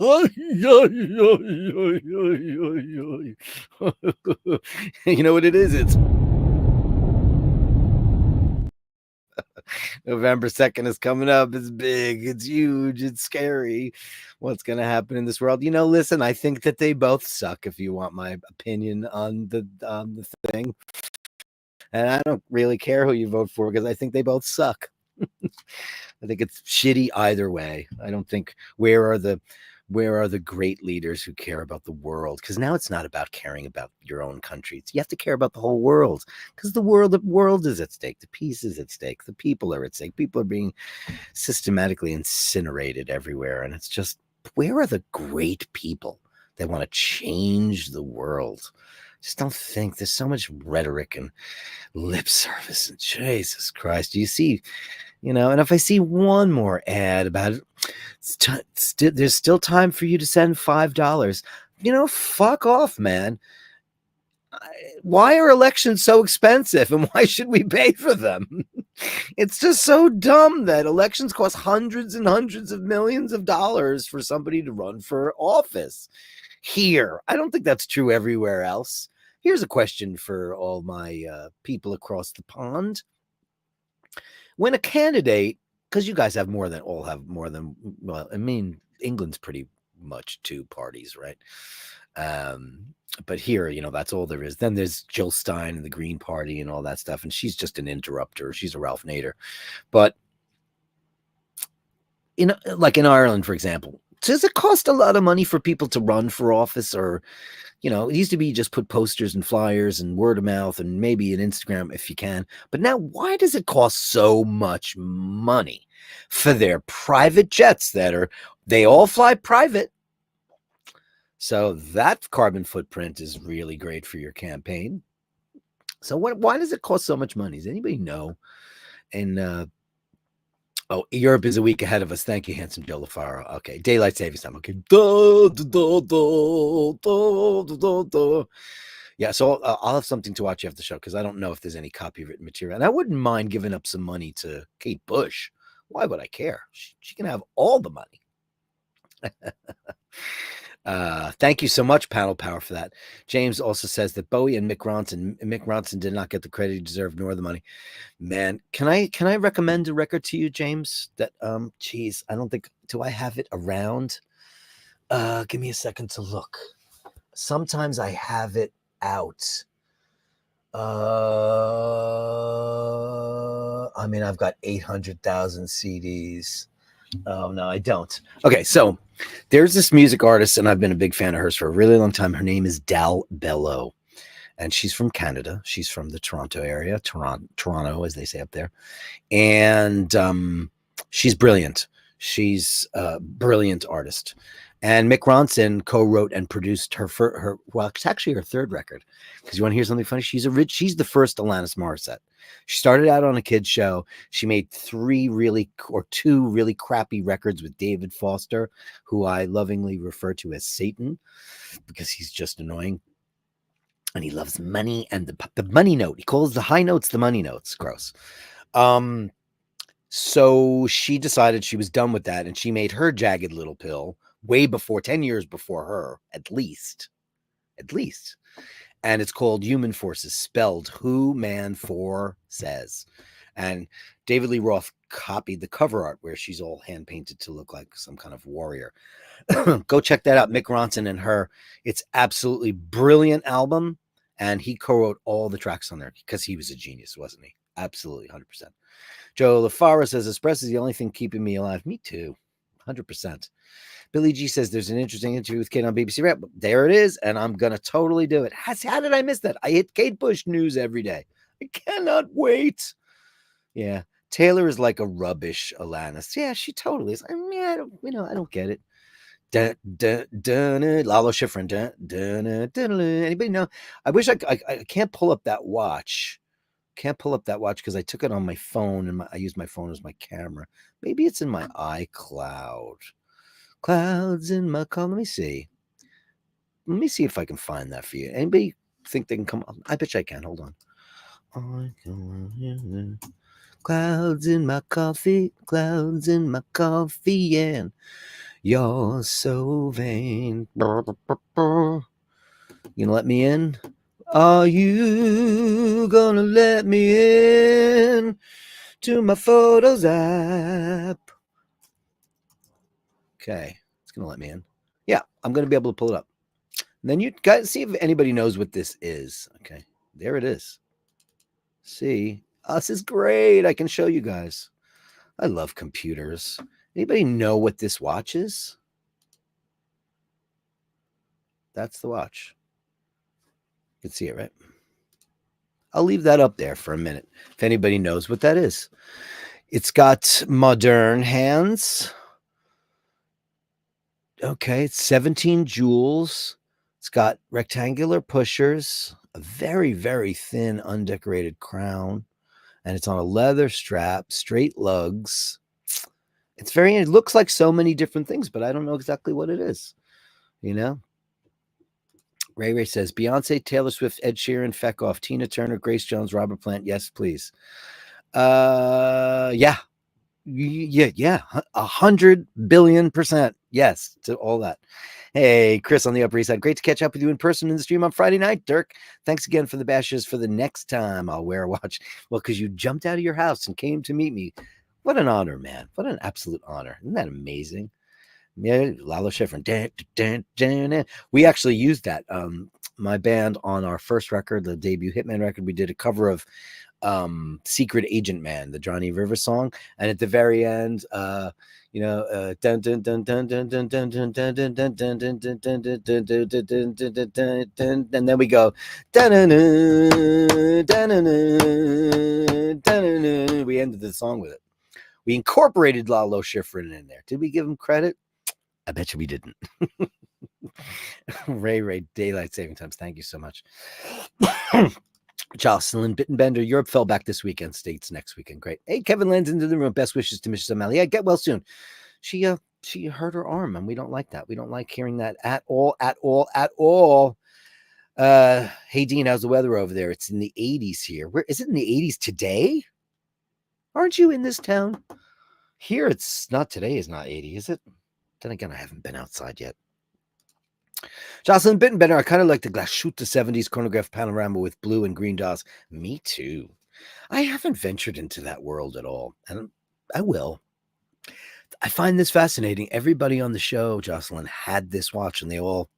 know what it is? It's November 2nd is coming up. It's big. It's huge. It's scary. What's going to happen in this world? You know, listen, I think that they both suck if you want my opinion on the thing. And I don't really care who you vote for because I think they both suck. I think it's shitty either way. I don't think where are the great leaders who care about the world? Because now it's not about caring about your own country. You have to care about the whole world because the world is at stake. The peace is at stake. The people are at stake. People are being systematically incinerated everywhere. And it's just, where are the great people that want to change the world? Just don't think. There's so much rhetoric and lip service. And Jesus Christ, do you see? You know, and if I see one more ad about it, there's still time for you to send $5. You know, fuck off, man. Why are elections so expensive and why should we pay for them? It's just so dumb that elections cost hundreds and hundreds of millions of dollars for somebody to run for office. Here, I don't think that's true everywhere else. Here's a question for all my people across the pond. When a candidate, because you guys have more than, well, I mean, England's pretty much two parties, right? But here, you know, that's all there is. Then there's Jill Stein and the Green Party and all that stuff. And she's just an interrupter. She's a Ralph Nader. But like in Ireland, for example, does it cost a lot of money for people to run for office? Or, you know, it used to be just put posters and flyers and word of mouth and maybe an Instagram if you can. But now, why does it cost so much money for their private jets they all fly private? So that carbon footprint is really great for your campaign. So why does it cost so much money? Does anybody know? And Europe is a week ahead of us. Thank you, handsome Joe LaFaro. Okay, daylight savings time. Okay. Yeah, so I'll have something to watch after the show because I don't know if there's any copywritten material. And I wouldn't mind giving up some money to Kate Bush. Why would I care? She can have all the money. Thank you so much, Panel Power, for that. James also says that Bowie and Mick Ronson did not get the credit he deserved nor the money. Man, can I recommend a record to you, James? That geez, I don't think, do I have it around? Give me a second to look. Sometimes I have it out. I mean, I've got 800,000 CDs. Oh no, I don't. Okay, so There's this music artist, and I've been a big fan of hers for a really long time. Her name is Dal Bello, and she's from Canada. She's from the Toronto area, Toronto, as they say up there. And she's brilliant. She's a brilliant artist. And Mick Ronson co-wrote and produced her well, it's actually her third record. Because you want to hear something funny? She's the first Alanis Morissette. She started out on a kid's show. She made two really crappy records with David Foster, who I lovingly refer to as Satan, because he's just annoying. And he loves money and the money note. He calls the high notes the money notes. Gross. So she decided she was done with that, and she made her Jagged Little Pill way before, 10 years before her, at least. And it's called Human Forces, spelled who man for says. And David Lee Roth copied the cover art where she's all hand painted to look like some kind of warrior. Go check that out. Mick Ronson and her. It's absolutely brilliant album. And he co-wrote all the tracks on there because he was a genius, wasn't he? Absolutely, 100%. Joe LaFara says, Espresso is the only thing keeping me alive. Me too, 100%. Billy G says, there's an interesting interview with Kate on BBC Rap. There it is, and I'm going to totally do it. How did I miss that? I hit Kate Bush news every day. I cannot wait. Yeah, Taylor is like a rubbish Alanis. Yeah, she totally is. I mean, I don't get it. Lalo Schifrin. Anybody know? I wish I can't pull up that watch. Can't pull up that watch because I took it on my phone and I used my phone as my camera. Maybe it's in my iCloud. Clouds in my car. Let me see. Let me see if I can find that for you. Anybody think they can come on? I bet you I can. Hold on. Clouds in my coffee. Clouds in my coffee. And you're so vain. You gonna let me in? Are you gonna let me in to my Photos app? Okay, it's gonna let me in. Yeah, I'm gonna be able to pull it up. And then you guys see if anybody knows what this is. Okay, there it is. See, this is great. I can show you guys. I love computers. Anybody know what this watch is? That's the watch. You can see it, right? I'll leave that up there for a minute if anybody knows what that is. It's got modern hands. Okay, it's 17 jewels. It's got rectangular pushers, a very, very thin, undecorated crown, and it's on a leather strap, straight lugs. It looks like so many different things, but I don't know exactly what it is. You know? Ray says, Beyonce, Taylor Swift, Ed Sheeran, Feckoff, Tina Turner, Grace Jones, Robert Plant. Yes, please. Yeah. 100 billion% yes to all that. Hey, Chris on the Upper East Side. Great to catch up with you in person in the stream on Friday night. Dirk, thanks again for the bashes. For the next time I'll wear a watch. Well, because you jumped out of your house and came to meet me. What an honor, man. What an absolute honor. Isn't that amazing? Yeah, Lalo Schifrin. We actually used that. My band on our first record, the debut Hitman record, we did a cover of Secret Agent Man, the Johnny Rivers song, and at the very end, and then we go, we ended the song with it. We incorporated Lalo Schifrin in there. Did we give him credit? I bet you we didn't. Ray, daylight saving times. Thank you so much. Jocelyn Bittenbender, Europe fell back this weekend. States next weekend. Great. Hey, Kevin lands into the room. Best wishes to Mrs. O'Malley. Yeah, get well soon. She hurt her arm, and we don't like that. We don't like hearing that at all. Hey, Dean, how's the weather over there? It's in the 80s here. Where is it in the 80s today? Aren't you in this town? Here, it's not today. Is not 80, is it? Then again, I haven't been outside yet. Jocelyn Bittenbender, I kind of like the Glashuta 70s chronograph panorama with blue and green dots. Me too. I haven't ventured into that world at all, and I will. I find this fascinating. Everybody on the show, Jocelyn, had this watch, and they all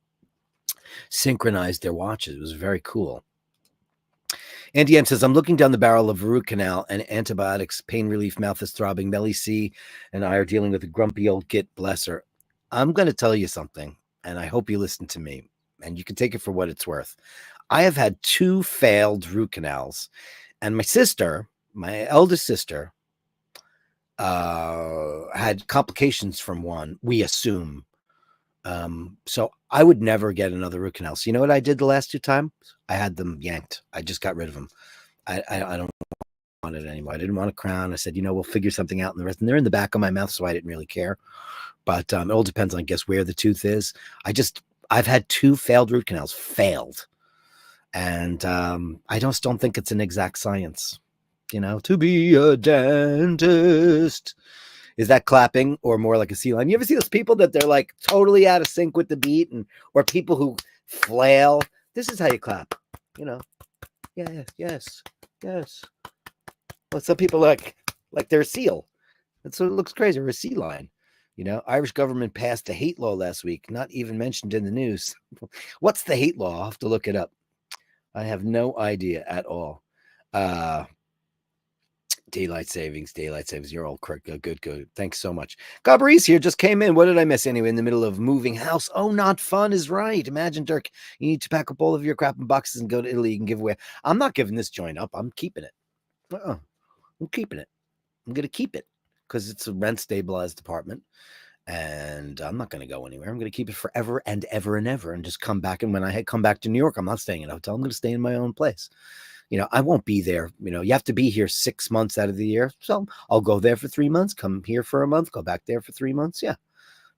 synchronized their watches. It was very cool. Andy M says, I'm looking down the barrel of a root canal and antibiotics, pain relief, mouth is throbbing. Melly C and I are dealing with a grumpy old git, bless her. I'm going to tell you something, and I hope you listen to me, and you can take it for what it's worth. I have had 2 failed root canals, and my sister, my eldest sister, had complications from one, we assume. So I would never get another root canal. So you know what I did the last 2 times? I had them yanked. I just got rid of them. I don't want it anymore. I didn't want a crown. I said, we'll figure something out in the rest. And they're in the back of my mouth, so I didn't really care. But it all depends on, I guess, where the tooth is. I've had 2 failed root canals, failed. And I just don't think it's an exact science, to be a dentist. Is that clapping or more like a sea lion? You ever see those people that they're like totally out of sync with the beat, or people who flail? This is how you clap, Yes. Well, some people like they're a seal. That's what it looks crazy, or a sea lion. Irish government passed a hate law last week, not even mentioned in the news. What's the hate law? I'll have to look it up. I have no idea at all. Daylight savings. You're all correct. Good. Thanks so much. Gabri's here, just came in. What did I miss anyway? In the middle of moving house. Oh, not fun is right. Imagine, Dirk, you need to pack up all of your crap in boxes and go to Italy and give away. I'm not giving this joint up. I'm keeping it. I'm keeping it. I'm going to keep it because it's a rent stabilized apartment. And I'm not going to go anywhere. I'm going to keep it forever and ever and ever and just come back. And when I come back to New York, I'm not staying in a hotel. I'm going to stay in my own place. I won't be there. You have to be here 6 months out of the year. So I'll go there for 3 months, come here for a month, go back there for 3 months. Yeah.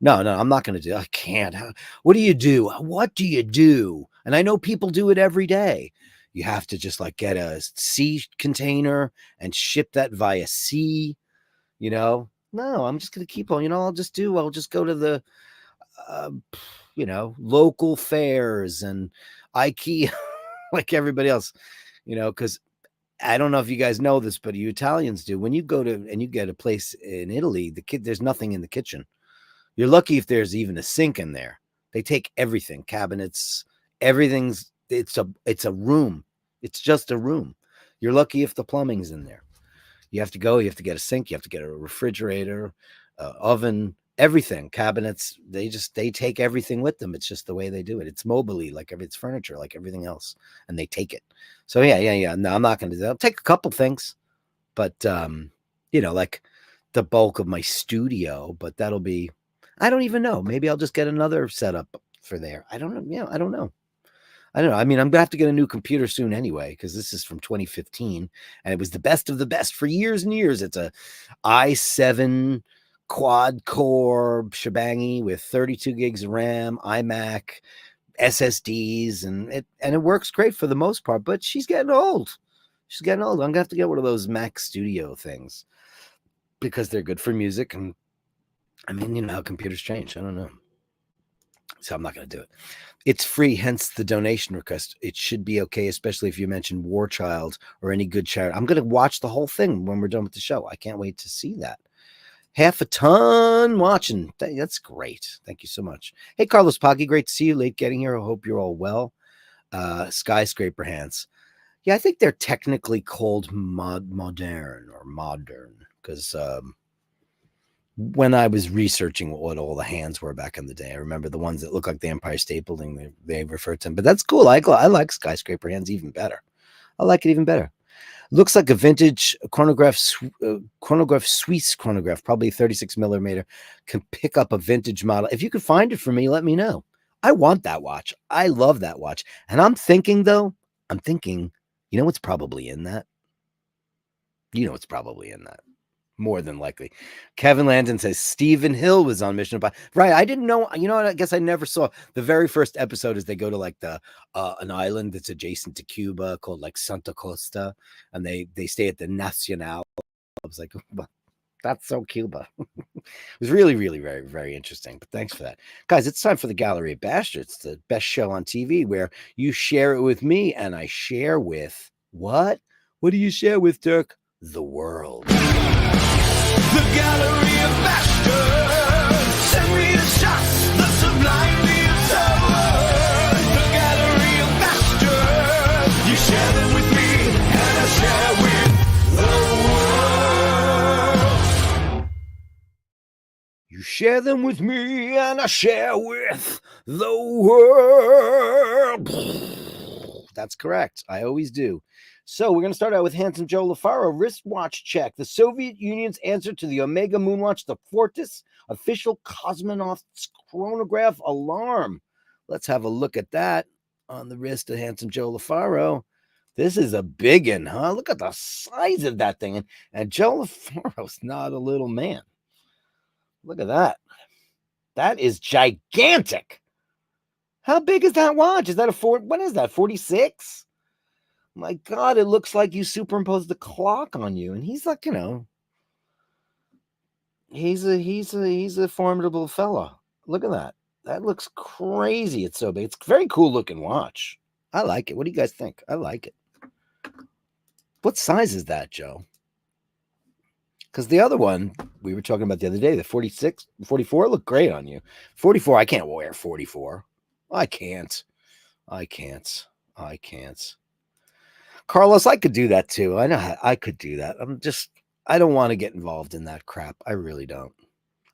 No, I'm not going to do it. I can't. What do you do? What do you do? And I know people do it every day. You have to just get a sea container and ship that via sea, No, I'm just going to keep on, I'll just go to the, local fairs and IKEA like everybody else. Because I don't know if you guys know this, but you Italians do. When you go to and you get a place in Italy, there's nothing in the kitchen. You're lucky if there's even a sink in there. They take everything, cabinets, everything's. It's a room. It's just a room. You're lucky if the plumbing's in there. You have to go. You have to get a sink. You have to get a refrigerator, oven, everything, cabinets. They take everything with them. It's just the way they do it. It's mobily, it's furniture, like everything else, and they take it. So yeah. No, I'm not going to do that. I'll take a couple things, but like the bulk of my studio. But that'll be. I don't even know. Maybe I'll just get another setup for there. I don't know. Yeah, I don't know. I mean, I'm gonna have to get a new computer soon anyway, because this is from 2015, and it was the best of the best for years and years. It's a i7 quad core shebangy with 32 gigs of RAM, iMac, SSDs, and it works great for the most part. But she's getting old. I'm gonna have to get one of those Mac Studio things because they're good for music. And I mean, how computers change. I don't know. So I'm not going to do it. It's free, hence the donation request. It should be okay, especially if you mention War Child or any good charity. I'm going to watch the whole thing when we're done with the show. I can't wait to see that. Half a ton watching. That's great. Thank you so much. Hey, Carlos Poggi, great to see you. Late getting here. I hope you're all well. Skyscraper hands. Yeah, I think they're technically called modern because when I was researching what all the hands were back in the day, I remember the ones that look like the Empire State Building, they referred to them. But that's cool. I like skyscraper hands even better. I like it even better. Looks like a vintage chronograph, Swiss chronograph, probably 36 millimeter. Can pick up a vintage model. If you could find it for me, let me know. I want that watch. I love that watch. And I'm thinking, you know what's probably in that? It's probably in that. More than likely. Kevin Landon says Stephen Hill was on Mission Impossible. Right. I didn't know. You know what? I guess I never saw the very first episode is they go to the an island that's adjacent to Cuba called Santa Costa, and they stay at the Nacional. I was like, well, that's so Cuba. It was really, really very, very interesting. But thanks for that. Guys, it's time for the Gallery of Bastards, the best show on TV where you share it with me and I share with what? What do you share with, Dirk? The world. The Gallery of Bashtards. Send me the shots, the sublime, the absurd. The Gallery of Bashtards. You share them with me, and I share with the world. You Share them with me and I share with the world. That's correct. I always do. So we're going to start out with handsome Joe LaFaro. Wristwatch check. The Soviet Union's answer to the Omega Moonwatch, the Fortis official cosmonaut's chronograph alarm. Let's have a look at that on the wrist of handsome Joe LaFaro. This is a big one, huh? Look at the size of that thing. And Joe LaFaro's not a little man. Look at that. That is gigantic. How big is that watch? Is that what is that, 46? My God, it looks like you superimposed the clock on you. And he's like, he's a formidable fella. Look at that. That looks crazy. It's so big. It's a very cool looking watch. I like it. What do you guys think? I like it. What size is that, Joe? Because the other one we were talking about the other day, the 46, 44 looked great on you. 44, I can't wear 44. I can't. Carlos, I could do that too. I know I could do that. I don't want to get involved in that crap. I really don't.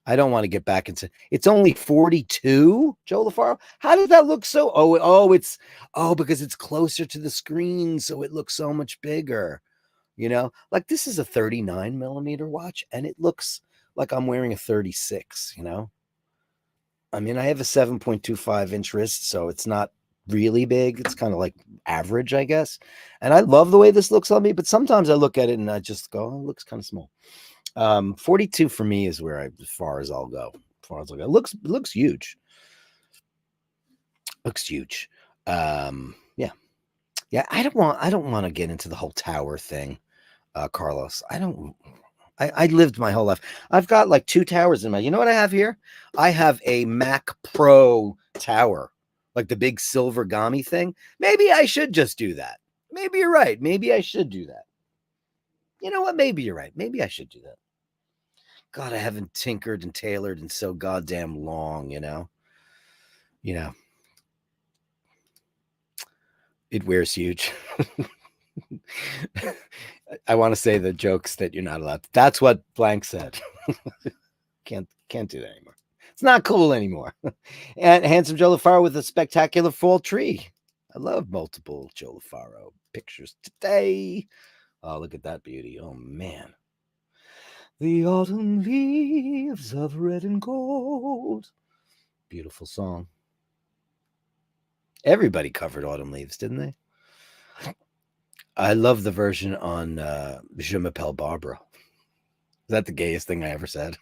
I don't want to get back into it's only 42, Joe LaFaro. How did that look so? Because it's closer to the screen, so it looks so much bigger. Like this is a 39 millimeter watch, and it looks like I'm wearing a 36, I mean, I have a 7.25 inch wrist, so it's not really big. It's kind of like average, I guess. And I love the way this looks on me, but sometimes I look at it and I just go, oh, it looks kind of small. 42 for me is where as far as I'll go. It looks huge. Looks huge. Yeah. I don't want to get into the whole tower thing, Carlos. I lived my whole life. I've got like 2 towers in my. You know what I have here? I have a Mac Pro tower, like the big silver Gami thing. Maybe I should just do that. Maybe you're right. Maybe I should do that. You know what? Maybe you're right. Maybe I should do that. God, I haven't tinkered and tailored in so goddamn long, It wears huge. I want to say the jokes that you're not allowed to. That's what Blank said. Can't do that anymore. It's not cool anymore. And handsome Joe LaFaro with a spectacular fall tree. I love multiple Joe LaFaro pictures today. Oh, look at that beauty. Oh, man. The autumn leaves of red and gold. Beautiful song. Everybody covered Autumn Leaves, didn't they? I love the version on Je m'appelle Barbara. Is that the gayest thing I ever said?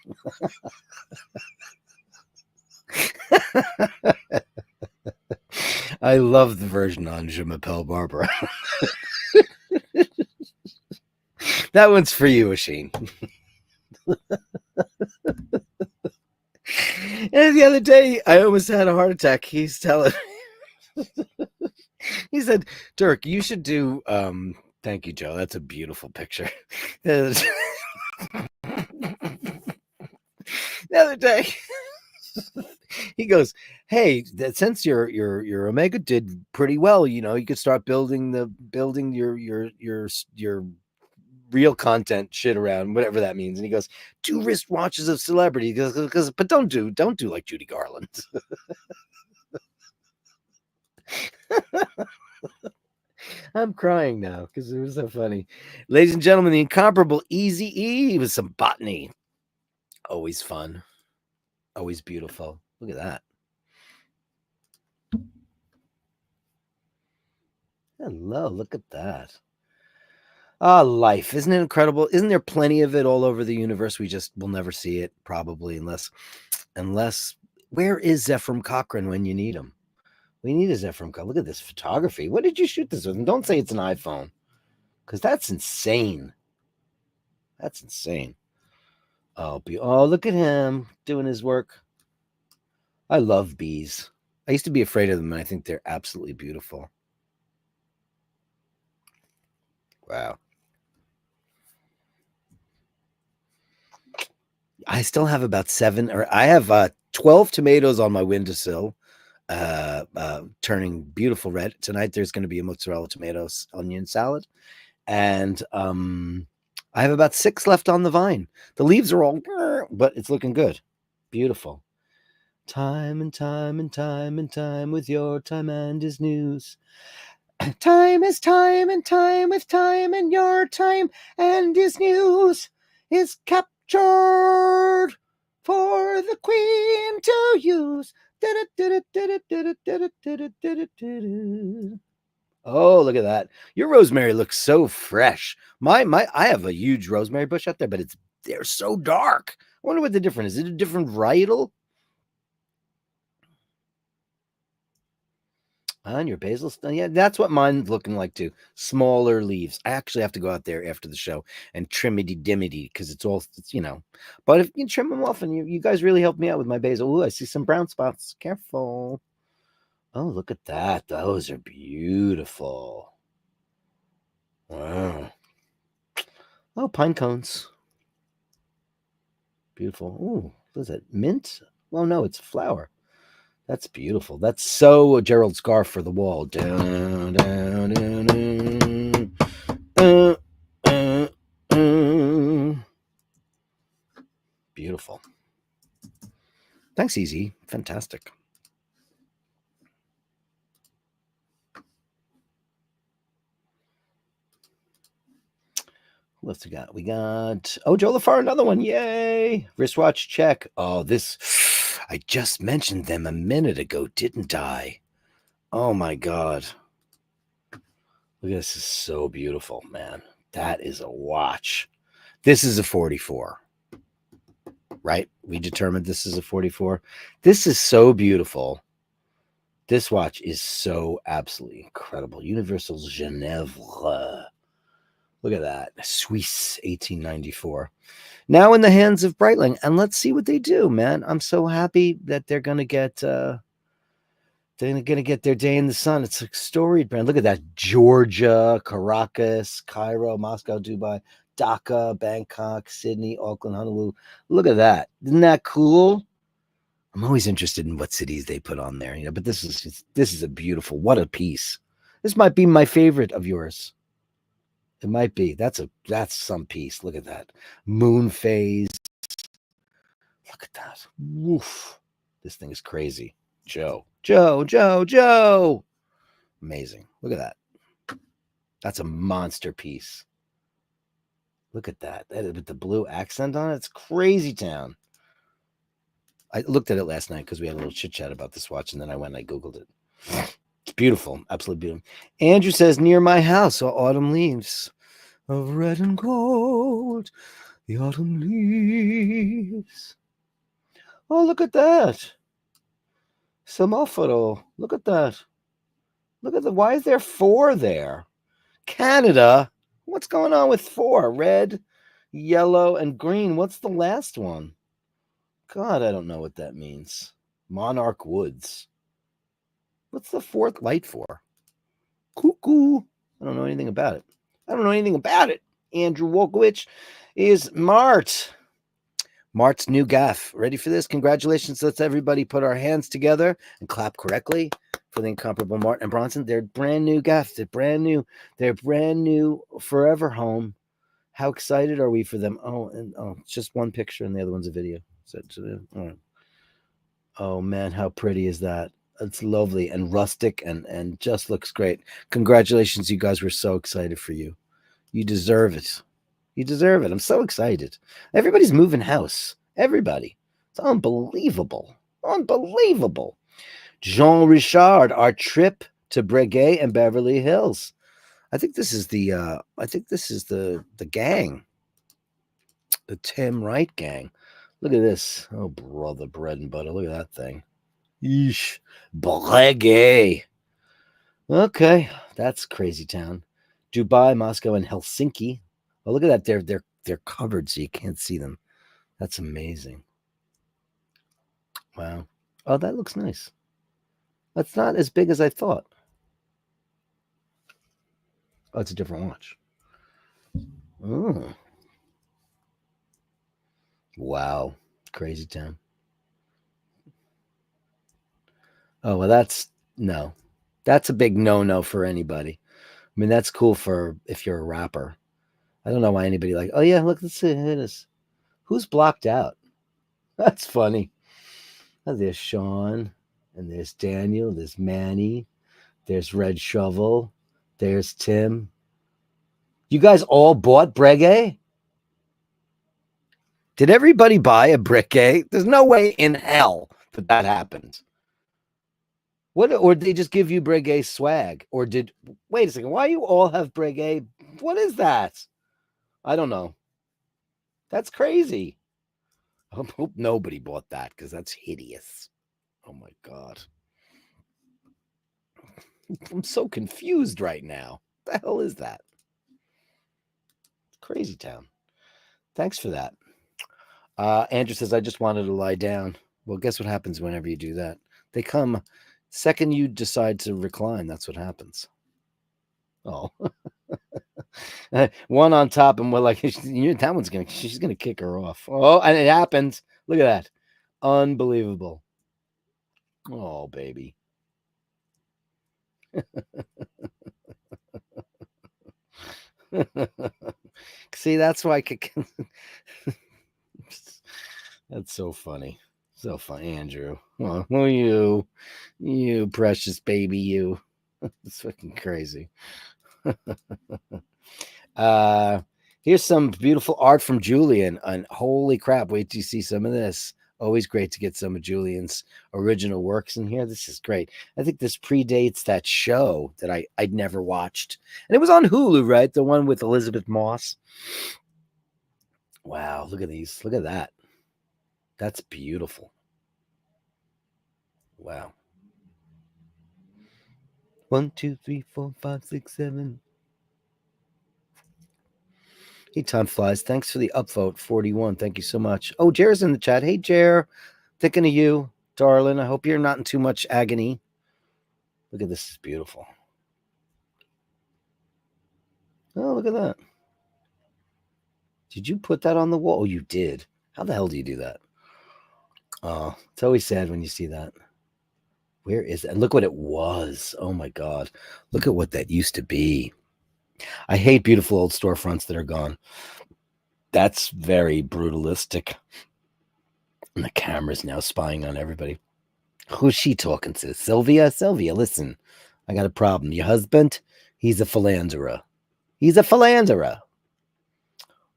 I love the version on Je m'appelle Barbara. That one's for you, Asheen. And the other day, I almost had a heart attack. He's telling he said, Dirk, you should do thank you, Joe. That's a beautiful picture. The other day he goes, hey, since your Omega did pretty well, you could start building your real content shit around, whatever that means. And he goes, 2 wristwatches of celebrity, but don't do like Judy Garland. I'm crying now because it was so funny. Ladies and gentlemen, the incomparable Eazy-E with some botany. Always fun. Always beautiful. Look at that. Hello, look at that. Life. Isn't it incredible? Isn't there plenty of it all over the universe? We just will never see it, probably, unless where is Zephram Cochrane when you need him? We need a Zephram Cochrane. Look at this photography. What did you shoot this with? And don't say it's an iPhone, because that's insane. That's insane. Oh, look at him doing his work. I love bees. I used to be afraid of them, and I think they're absolutely beautiful. Wow. I still have about 12 tomatoes on my windowsill, turning beautiful red. Tonight there's going to be a mozzarella tomatoes onion salad, and I have about 6 left on the vine. The leaves are all, but it's looking good. Beautiful. Time and time and time and time with your time and his news. Time is time and time with time and your time and his news is captured for the queen to use. Oh, look at that. Your rosemary looks so fresh. I have a huge rosemary bush out there, but they're so dark. I wonder what the difference is. Is it a different varietal? On your basil, yeah, that's what mine's looking like too. Smaller leaves. I actually have to go out there after the show and trimity-dimity because it's But if you trim them off, and you guys really helped me out with my basil. Ooh, I see some brown spots. Careful. Oh, look at that. Those are beautiful. Wow. Oh, pine cones. Beautiful. Ooh, what is that? Mint? Well, no, it's flower. That's beautiful. That's so a Gerald scarf for the wall. Down, down, down, down. Beautiful. Thanks, Easy. Fantastic. What's we got? We got Joe LaFar, another one. Yay! Wristwatch check. Oh, this I just mentioned them a minute ago, didn't I? Oh my god. Look at this. Is so beautiful, man. That is a watch. This is a 44. Right? We determined this is a 44. This is so beautiful. This watch is so absolutely incredible. Universal Genève. Look at that. Swiss 1894. Now in the hands of Breitling. And let's see what they do, man. I'm so happy that they're going to get their day in the sun. It's a storied brand. Look at that. Georgia, Caracas, Cairo, Moscow, Dubai, Dhaka, Bangkok, Sydney, Auckland, Honolulu. Look at that. Isn't that cool? I'm always interested in what cities they put on there, but this is a beautiful, what a piece. This might be my favorite of yours. It might be. That's some piece. Look at that. Moon phase. Look at that. Woof. This thing is crazy. Joe. Amazing. Look at that. That's a monster piece. Look at that. With the blue accent on it. It's crazy town. I looked at it last night because we had a little chit chat about this watch, and then I went and I Googled it. It's beautiful. Absolutely beautiful. Andrew says, near my house are autumn leaves of red and gold. The autumn leaves. Oh, look at that. Semáforo. Look at that. Why is there 4 there? Canada. What's going on with 4? Red, yellow, and green. What's the last one? God, I don't know what that means. Monarch Woods. What's the 4th light for? Cuckoo. I don't know anything about it. Andrew Wolkowicz is Mart. Mart's new gaff. Ready for this? Congratulations. Let's everybody put our hands together and clap correctly for the incomparable Mart and Bronson. They're brand new gaff. They're brand new. Forever home. How excited are we for them? It's just one picture and the other one's a video. Oh man, how pretty is that? It's lovely and rustic and just looks great. Congratulations, you guys. We're so excited for you. You deserve it. I'm so excited. Everybody's moving house. Everybody. It's unbelievable. Jean Richard, our trip to Breguet and Beverly Hills. I think this is the gang. The Tim Wright gang. Look at this. Oh, brother, bread and butter. Look at that thing. Yeesh. Breguet. Okay, that's crazy town. Dubai, Moscow, and Helsinki. Oh, look at that. They're covered so you can't see them. That's amazing. Wow. Oh, that looks nice. That's not as big as I thought. Oh, it's a different watch. Oh. Wow. Crazy town. Oh, well, that's a big no-no for anybody. I mean, that's cool for if you're a rapper. I don't know why anybody oh yeah, look, let's see. It is. Who's blocked out? That's funny. Oh, there's Sean, and there's Daniel, there's Manny, there's Red Shovel, there's Tim. You guys all bought Breguet? Did everybody buy a Breguet? There's no way in hell that happened. What, or did they just give you Breguet swag? Or wait a second, why you all have Breguet? What is that? I don't know. That's crazy. I hope nobody bought that because that's hideous. Oh my God. I'm so confused right now. What the hell is that? Crazy town. Thanks for that. Andrew says, I just wanted to lie down. Well, guess what happens whenever you do that? They come second you decide to recline. That's what happens. Oh. One on top, and we're like, that one's she's gonna kick her off. Oh, and it happens. Look at that. Unbelievable. Oh, baby. See, that's why that's so funny. So funny, Andrew. Oh, you precious baby, you. It's fucking crazy. Here's some beautiful art from Julian, and holy crap, wait till you see some of this. Always great to get some of Julian's original works in here. This is great. I think this predates that show that I'd never watched, and it was on Hulu, right? The one with Elizabeth Moss. Wow, look at these. Look at that. That's beautiful. Wow. 1, 2, 3, 4, 5, 6, 7. Hey, time flies. Thanks for the upvote, 41. Thank you so much. Oh, Jer's in the chat. Hey, Jer. Thinking of you, darling. I hope you're not in too much agony. Look at this. It's beautiful. Oh, look at that. Did you put that on the wall? Oh, you did. How the hell do you do that? Oh, it's always sad when you see that. Where is it? Look what it was. Oh, my God. Look at what that used to be. I hate beautiful old storefronts that are gone. That's very brutalistic. And the camera's now spying on everybody. Who's she talking to? Sylvia? Sylvia, listen. I got a problem. Your husband, he's a philanderer. He's a philanderer.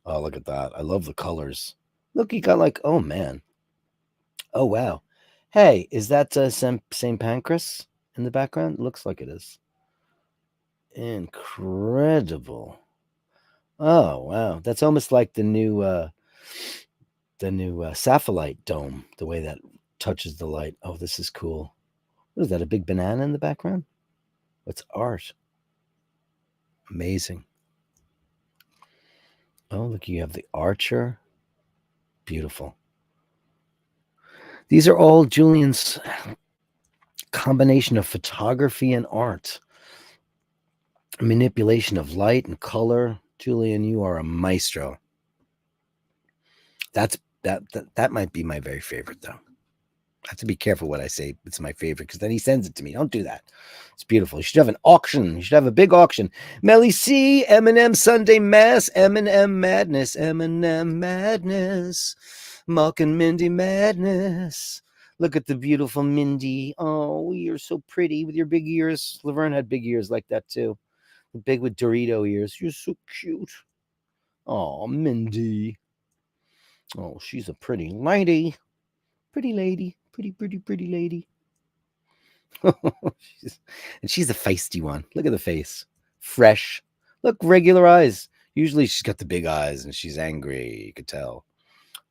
Oh, look at that. I love the colors. Look, he got like, oh, man. Oh, wow. Hey, is that St. Pancras in the background? It looks like it is. Incredible. Oh, wow. That's almost like the new sapphire dome, the way that touches the light. Oh, this is cool. What is that, a big banana in the background? What's art? Amazing. Oh, look, you have the archer. Beautiful. These are all Julian's combination of photography and art. Manipulation of light and color. Julian, you are a maestro. That might be my very favorite, though. I have to be careful what I say. It's my favorite because then he sends it to me. Don't do that. It's beautiful. You should have an auction. You should have a big auction. Melly C, Eminem Sunday Mass, Eminem Madness, Eminem Madness, Mark and Mindy Madness. Look at the beautiful Mindy. Oh, you're so pretty with your big ears. Laverne had big ears like that too. Big with Dorito ears. You're so cute. Oh, Mindy. Oh, she's a pretty lady. Pretty lady. Pretty lady. she's a feisty one. Look at the face. Fresh. Look, regular eyes. Usually she's got the big eyes and she's angry. You could tell.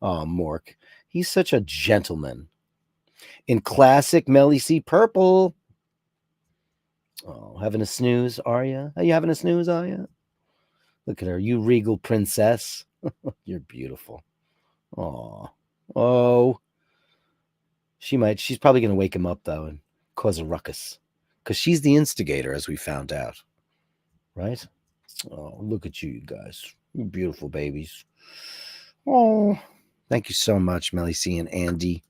Oh, Mork. He's such a gentleman. In classic Melly C purple. Oh, having a snooze, are you? Are you having a snooze, are you? Look at her. You regal princess. You're beautiful. Oh. She's probably going to wake him up, though, and cause a ruckus. Because she's the instigator, as we found out. Right? Oh, look at you guys. You beautiful babies. Oh. Thank you so much, Melly C and Andy,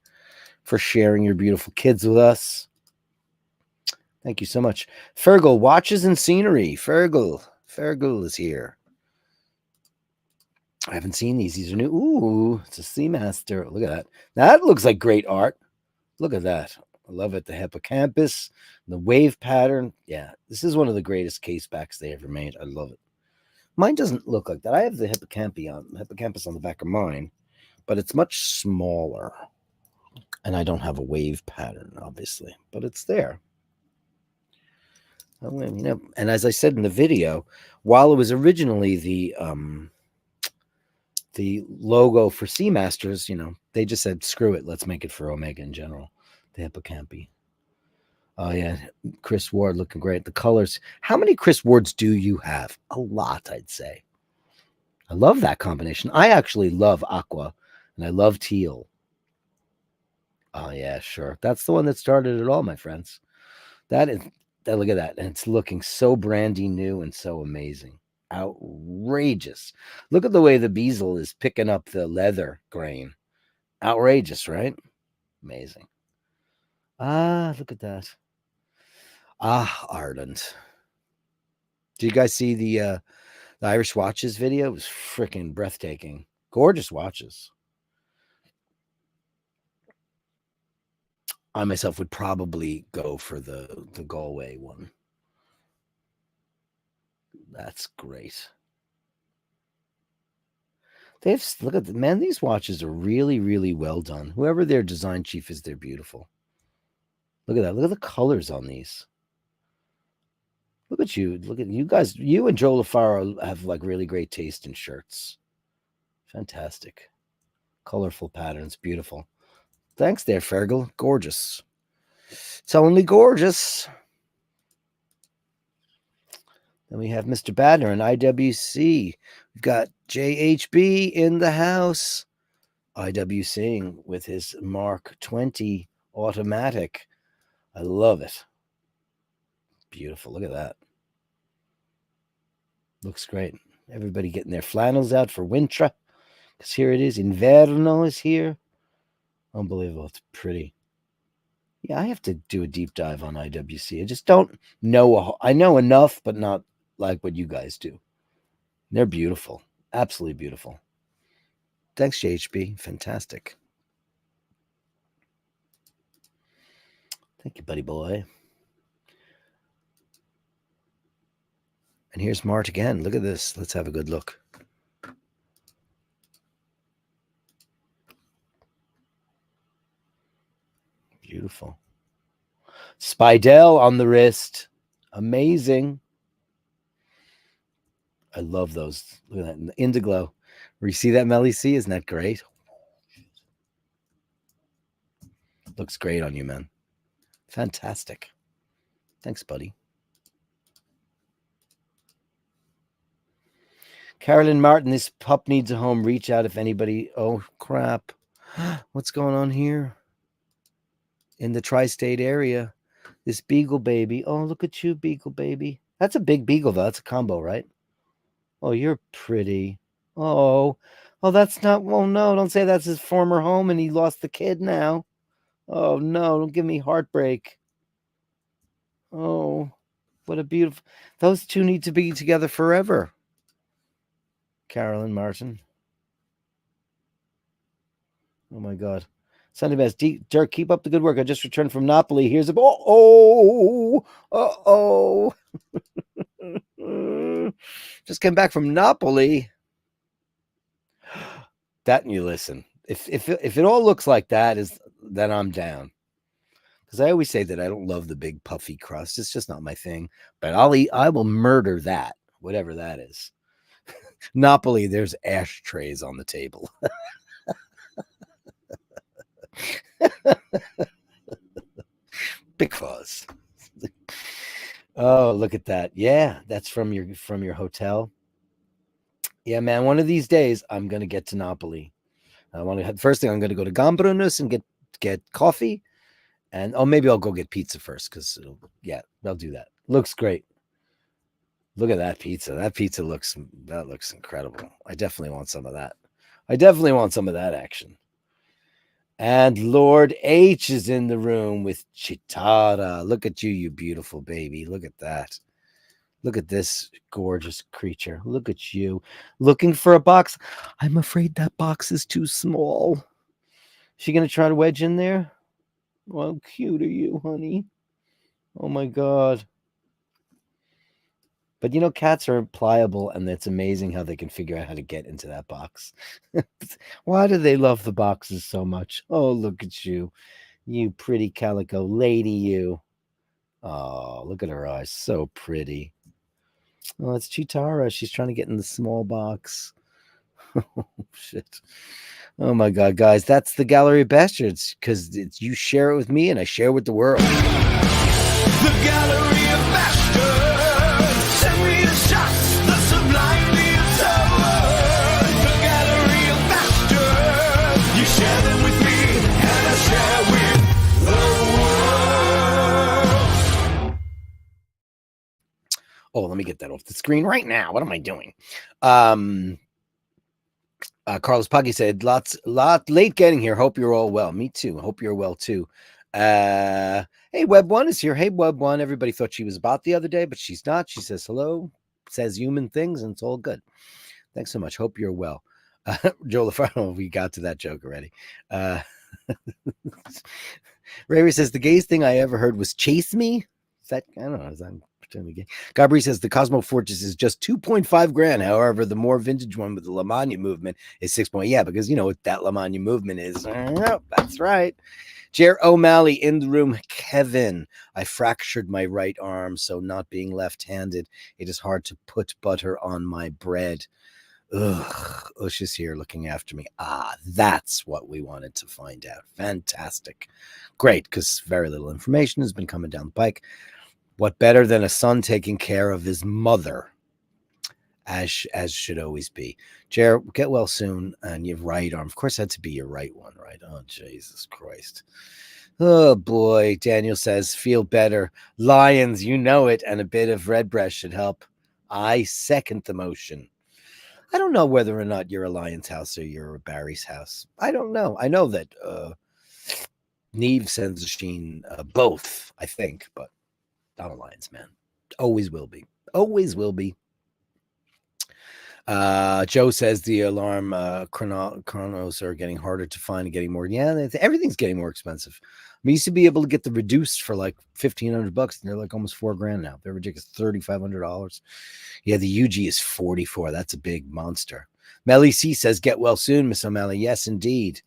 for sharing your beautiful kids with us. Thank you so much. Fergal, watches and scenery. Fergal is here. I haven't seen these. These are new. Ooh, it's a Seamaster. Look at that. That looks like great art. Look at that. I love it. The hippocampus, the wave pattern. Yeah, this is one of the greatest case backs they ever made. I love it. Mine doesn't look like that. I have the hippocampus on the back of mine, but it's much smaller. And I don't have a wave pattern, obviously, but it's there. And as I said in the video, while it was originally the logo for Seamasters, they just said, screw it, let's make it for Omega in general, the hippocampi. Oh, yeah, Chris Ward looking great. The colors. How many Chris Wards do you have? A lot, I'd say. I love that combination. I actually love aqua, and I love teal. Oh, yeah, sure. That's the one that started it all, my friends. Look at that. And it's looking so brandy new and so amazing. Outrageous. Look at the way the bezel is picking up the leather grain. Outrageous, right? Amazing. Look at that. Ireland. Did you guys see the Irish watches video? It was freaking breathtaking. Gorgeous watches. I myself would probably go for the Galway one. That's great. Look at man, these watches are really, really well done. Whoever their design chief is, they're beautiful. Look at that. Look at the colors on these. Look at you. Look at you guys. You and Joe LaFaro have like really great taste in shirts. Fantastic. Colorful patterns. Beautiful. Thanks there, Fergal. Gorgeous. Totally gorgeous. Then we have Mr. Badner and IWC. We've got JHB in the house. IWCing with his Mark 20 automatic. I love it. Beautiful. Look at that. Looks great. Everybody getting their flannels out for winter. Because here it is. Inverno is here. Unbelievable. It's pretty. Yeah, I have to do a deep dive on IWC. I just don't know. I know enough, but not like what you guys do. They're beautiful. Absolutely beautiful. Thanks, JHB. Fantastic. Thank you, buddy boy. And here's Mart again. Look at this. Let's have a good look. Beautiful. Spidell on the wrist. Amazing. I love those. Look at that. Indiglo. Where you see that, Melly C? Isn't that great? Looks great on you, man. Fantastic. Thanks, buddy. Carolyn Martin, this pup needs a home. Reach out if anybody. Oh, crap. What's going on here? In the tri-state area. This beagle baby. Oh, look at you, beagle baby. That's a big beagle, though. That's a combo, right? Oh, you're pretty. Oh, that's not. Oh, no, don't say that's his former home and he lost the kid now. Oh, no, don't give me heartbreak. Oh, what a beautiful. Those two need to be together forever. Carolyn Martin. Oh, my God. Sunday best. Dirk, keep up the good work. I just returned from Napoli. Here's a. Just came back from Napoli. That and you listen. If it all looks like that, then I'm down. Because I always say that I don't love the big puffy crust. It's just not my thing. But I will murder that, whatever that is. Napoli, there's ashtrays on the table. Big fuzz. Oh, look at that. Yeah, that's from your hotel. Yeah, man, one of these days I'm gonna get to Napoli. First thing I'm gonna go to Gambrinus and get coffee. And maybe I'll go get pizza first, because they'll do that. Looks great. Look at that pizza. That pizza looks incredible. I definitely want some of that. I definitely want some of that action. And Lord H is in the room with Chitara. Look at you, you beautiful baby. Look at that. Look at this gorgeous creature. Look at you. Looking for a box. I'm afraid that box is too small. Is she going to try to wedge in there? How cute are you, honey? Oh my God. But you know, cats are pliable, and it's amazing how they can figure out how to get into that box. Why do they love the boxes so much? Oh, look at you. You pretty calico lady, you. Oh, look at her eyes. So pretty. Oh, it's Chitara. She's trying to get in the small box. Oh, shit. Oh, my God, guys. That's the Gallery of Bastards, because you share it with me, and I share with the world. The Gallery of Bashtards. Send me the shots, the sublimely absurd. The Gallery of Bashtards. You share them with me, and I share with the world. Oh, let me get that off the screen right now. What am I doing? Carlos Paggi said, lot late getting here. Hope you're all well. Me too. Hope you're well too. Hey, Web One is here. Hey, Web One. Everybody thought she was about the other day, but she's not. She says hello, says human things, and it's all good. Thanks so much. Hope you're well. Joe LaFaro, we got to that joke already. Ray says the gayest thing I ever heard was "chase me." Is that, I don't know. Is that pretending gay? Gabri says the Cosmo Fortress is just 2.5 grand. However, the more vintage one with the Lamagna movement is 6. Yeah, because you know what that Lamagna movement is. That's right. Jer O'Malley in the room. Kevin, I fractured my right arm, so not being left-handed, it is hard to put butter on my bread. Ugh, Ush is here looking after me. That's what we wanted to find out. Fantastic. Great, because very little information has been coming down the pike. What better than a son taking care of his mother, as should always be. Jer, get well soon. And your right arm, of course, had to be your right one, right? Oh, Jesus Christ. Oh, boy. Daniel says, feel better. Lions, you know it, and a bit of red breast should help. I second the motion. I don't know whether or not you're a Lion's house or you're a Barry's house. I don't know. I know that Neve sends a Sheen both, I think, but I'm a Lions man. Always will be. Always will be. Joe says the alarm chronos are getting harder to find and getting more. Yeah, everything's getting more expensive. We used to be able to get the reduced for like $1,500, and they're like almost $4,000 now. They're ridiculous. $3,500. Yeah, the UG is 44. That's a big monster. Melly C says, get well soon, Miss O'Malley. Yes, indeed.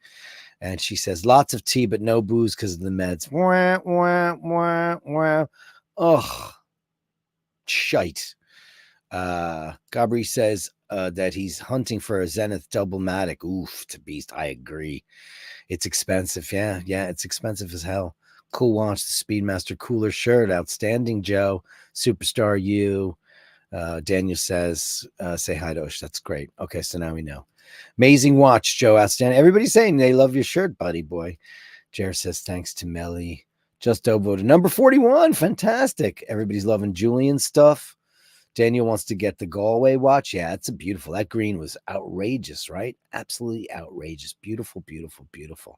And she says, lots of tea, but no booze because of the meds. Wah, wah, wah, wah. Ugh. Shite. Gabri says that he's hunting for a Zenith Double-Matic. Oof, to beast. I agree. It's expensive. Yeah, it's expensive as hell. Cool watch, the Speedmaster cooler shirt. Outstanding, Joe. Superstar you. Daniel says, say hi to Ush. That's great. Okay, so now we know. Amazing watch, Joe. Outstanding. Everybody's saying they love your shirt, buddy boy. Jer says, thanks to Melly. Just voted number 41. Fantastic. Everybody's loving Julian's stuff. Daniel wants to get the Galway watch. Yeah, it's a beautiful. That green was outrageous, right? Absolutely outrageous. Beautiful, beautiful, beautiful.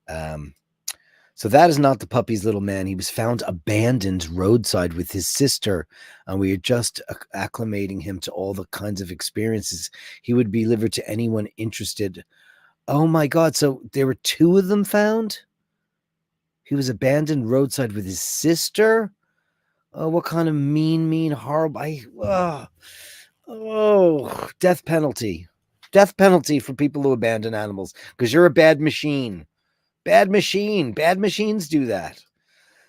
So that is not the puppy's little man. He was found abandoned roadside with his sister, and we are just acclimating him to all the kinds of experiences he would be delivered to anyone interested. Oh my God. So there were 2 of them found? He was abandoned roadside with his sister? Oh, what kind of mean, horrible. Death penalty. Death penalty for people who abandon animals because you're a bad machine. Bad machine. Bad machines do that.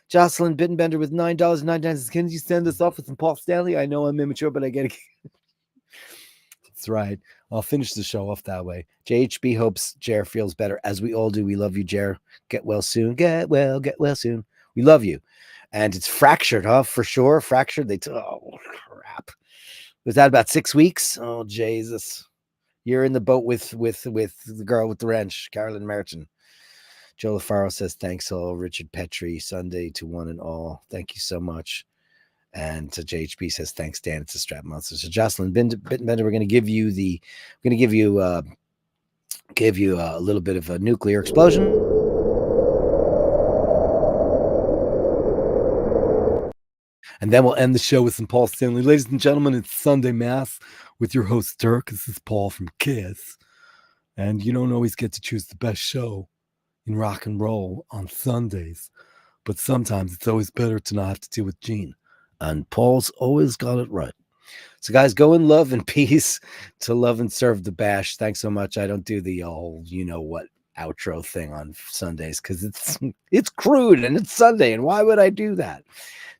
Jocelyn Bittenbender with $9.99. Can you send us off with some Paul Stanley? I know I'm immature, but I get it. That's right. I'll finish the show off that way. JHB hopes Jer feels better, as we all do. We love you, Jer. Get well soon. Get well soon. We love you. And it's fractured, huh? For sure. Fractured. Oh, crap. Was that about 6 weeks? Oh, Jesus. You're in the boat with the girl with the wrench, Carolyn Merton. Joe LaFaro says, thanks all. Richard Petrie, Sunday to one and all. Thank you so much. And to JHB says, thanks, Dan. It's a strap monster. So Jocelyn Bittenbender, we're going to give you a little bit of a nuclear explosion. And then we'll end the show with some Paul Stanley. Ladies and gentlemen, it's Sunday Mass with your host, Dirk. This is Paul from KISS. And you don't always get to choose the best show. in rock and roll on Sundays, but sometimes it's always better to not have to deal with Gene. And Paul's always got it right. So, guys, go in love and peace to love and serve the bash. Thanks so much. I don't do the whole, you know what, outro thing on Sundays because it's crude and it's Sunday. And why would I do that?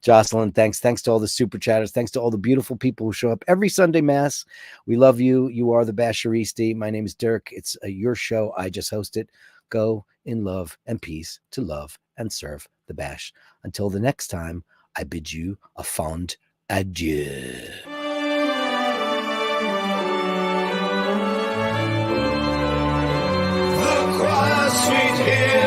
Jocelyn, thanks. Thanks to all the super chatters. Thanks to all the beautiful people who show up every Sunday Mass. We love you. You are the Basheristi. My name is Dirk. It's your show. I just host it. Go in love and peace to love and serve the bash. Until the next time, I bid you a fond adieu. The cross sweet hill.